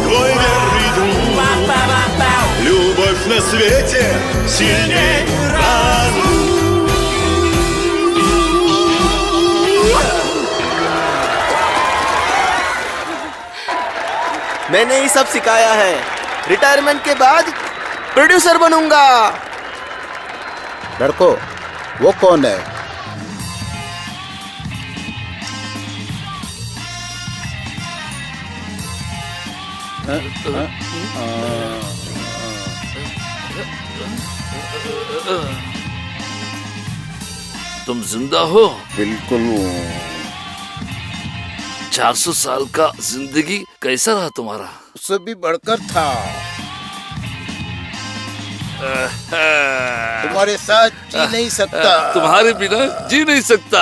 твой верный друг. Любовь на свете сильней разлука. मैंने ही सब सिखाया है। रिटायरमेंट के बाद प्रोड्यूसर बनूंगा। लड़को, वो कौन है? तुम जिंदा हो? बिल्कुल। 400 साल का जिंदगी कैसा रहा तुम्हारा? उससे भी बढ़कर था। तुम्हारे साथ जी नहीं सकता। तुम्हारे बिना जी नहीं सकता।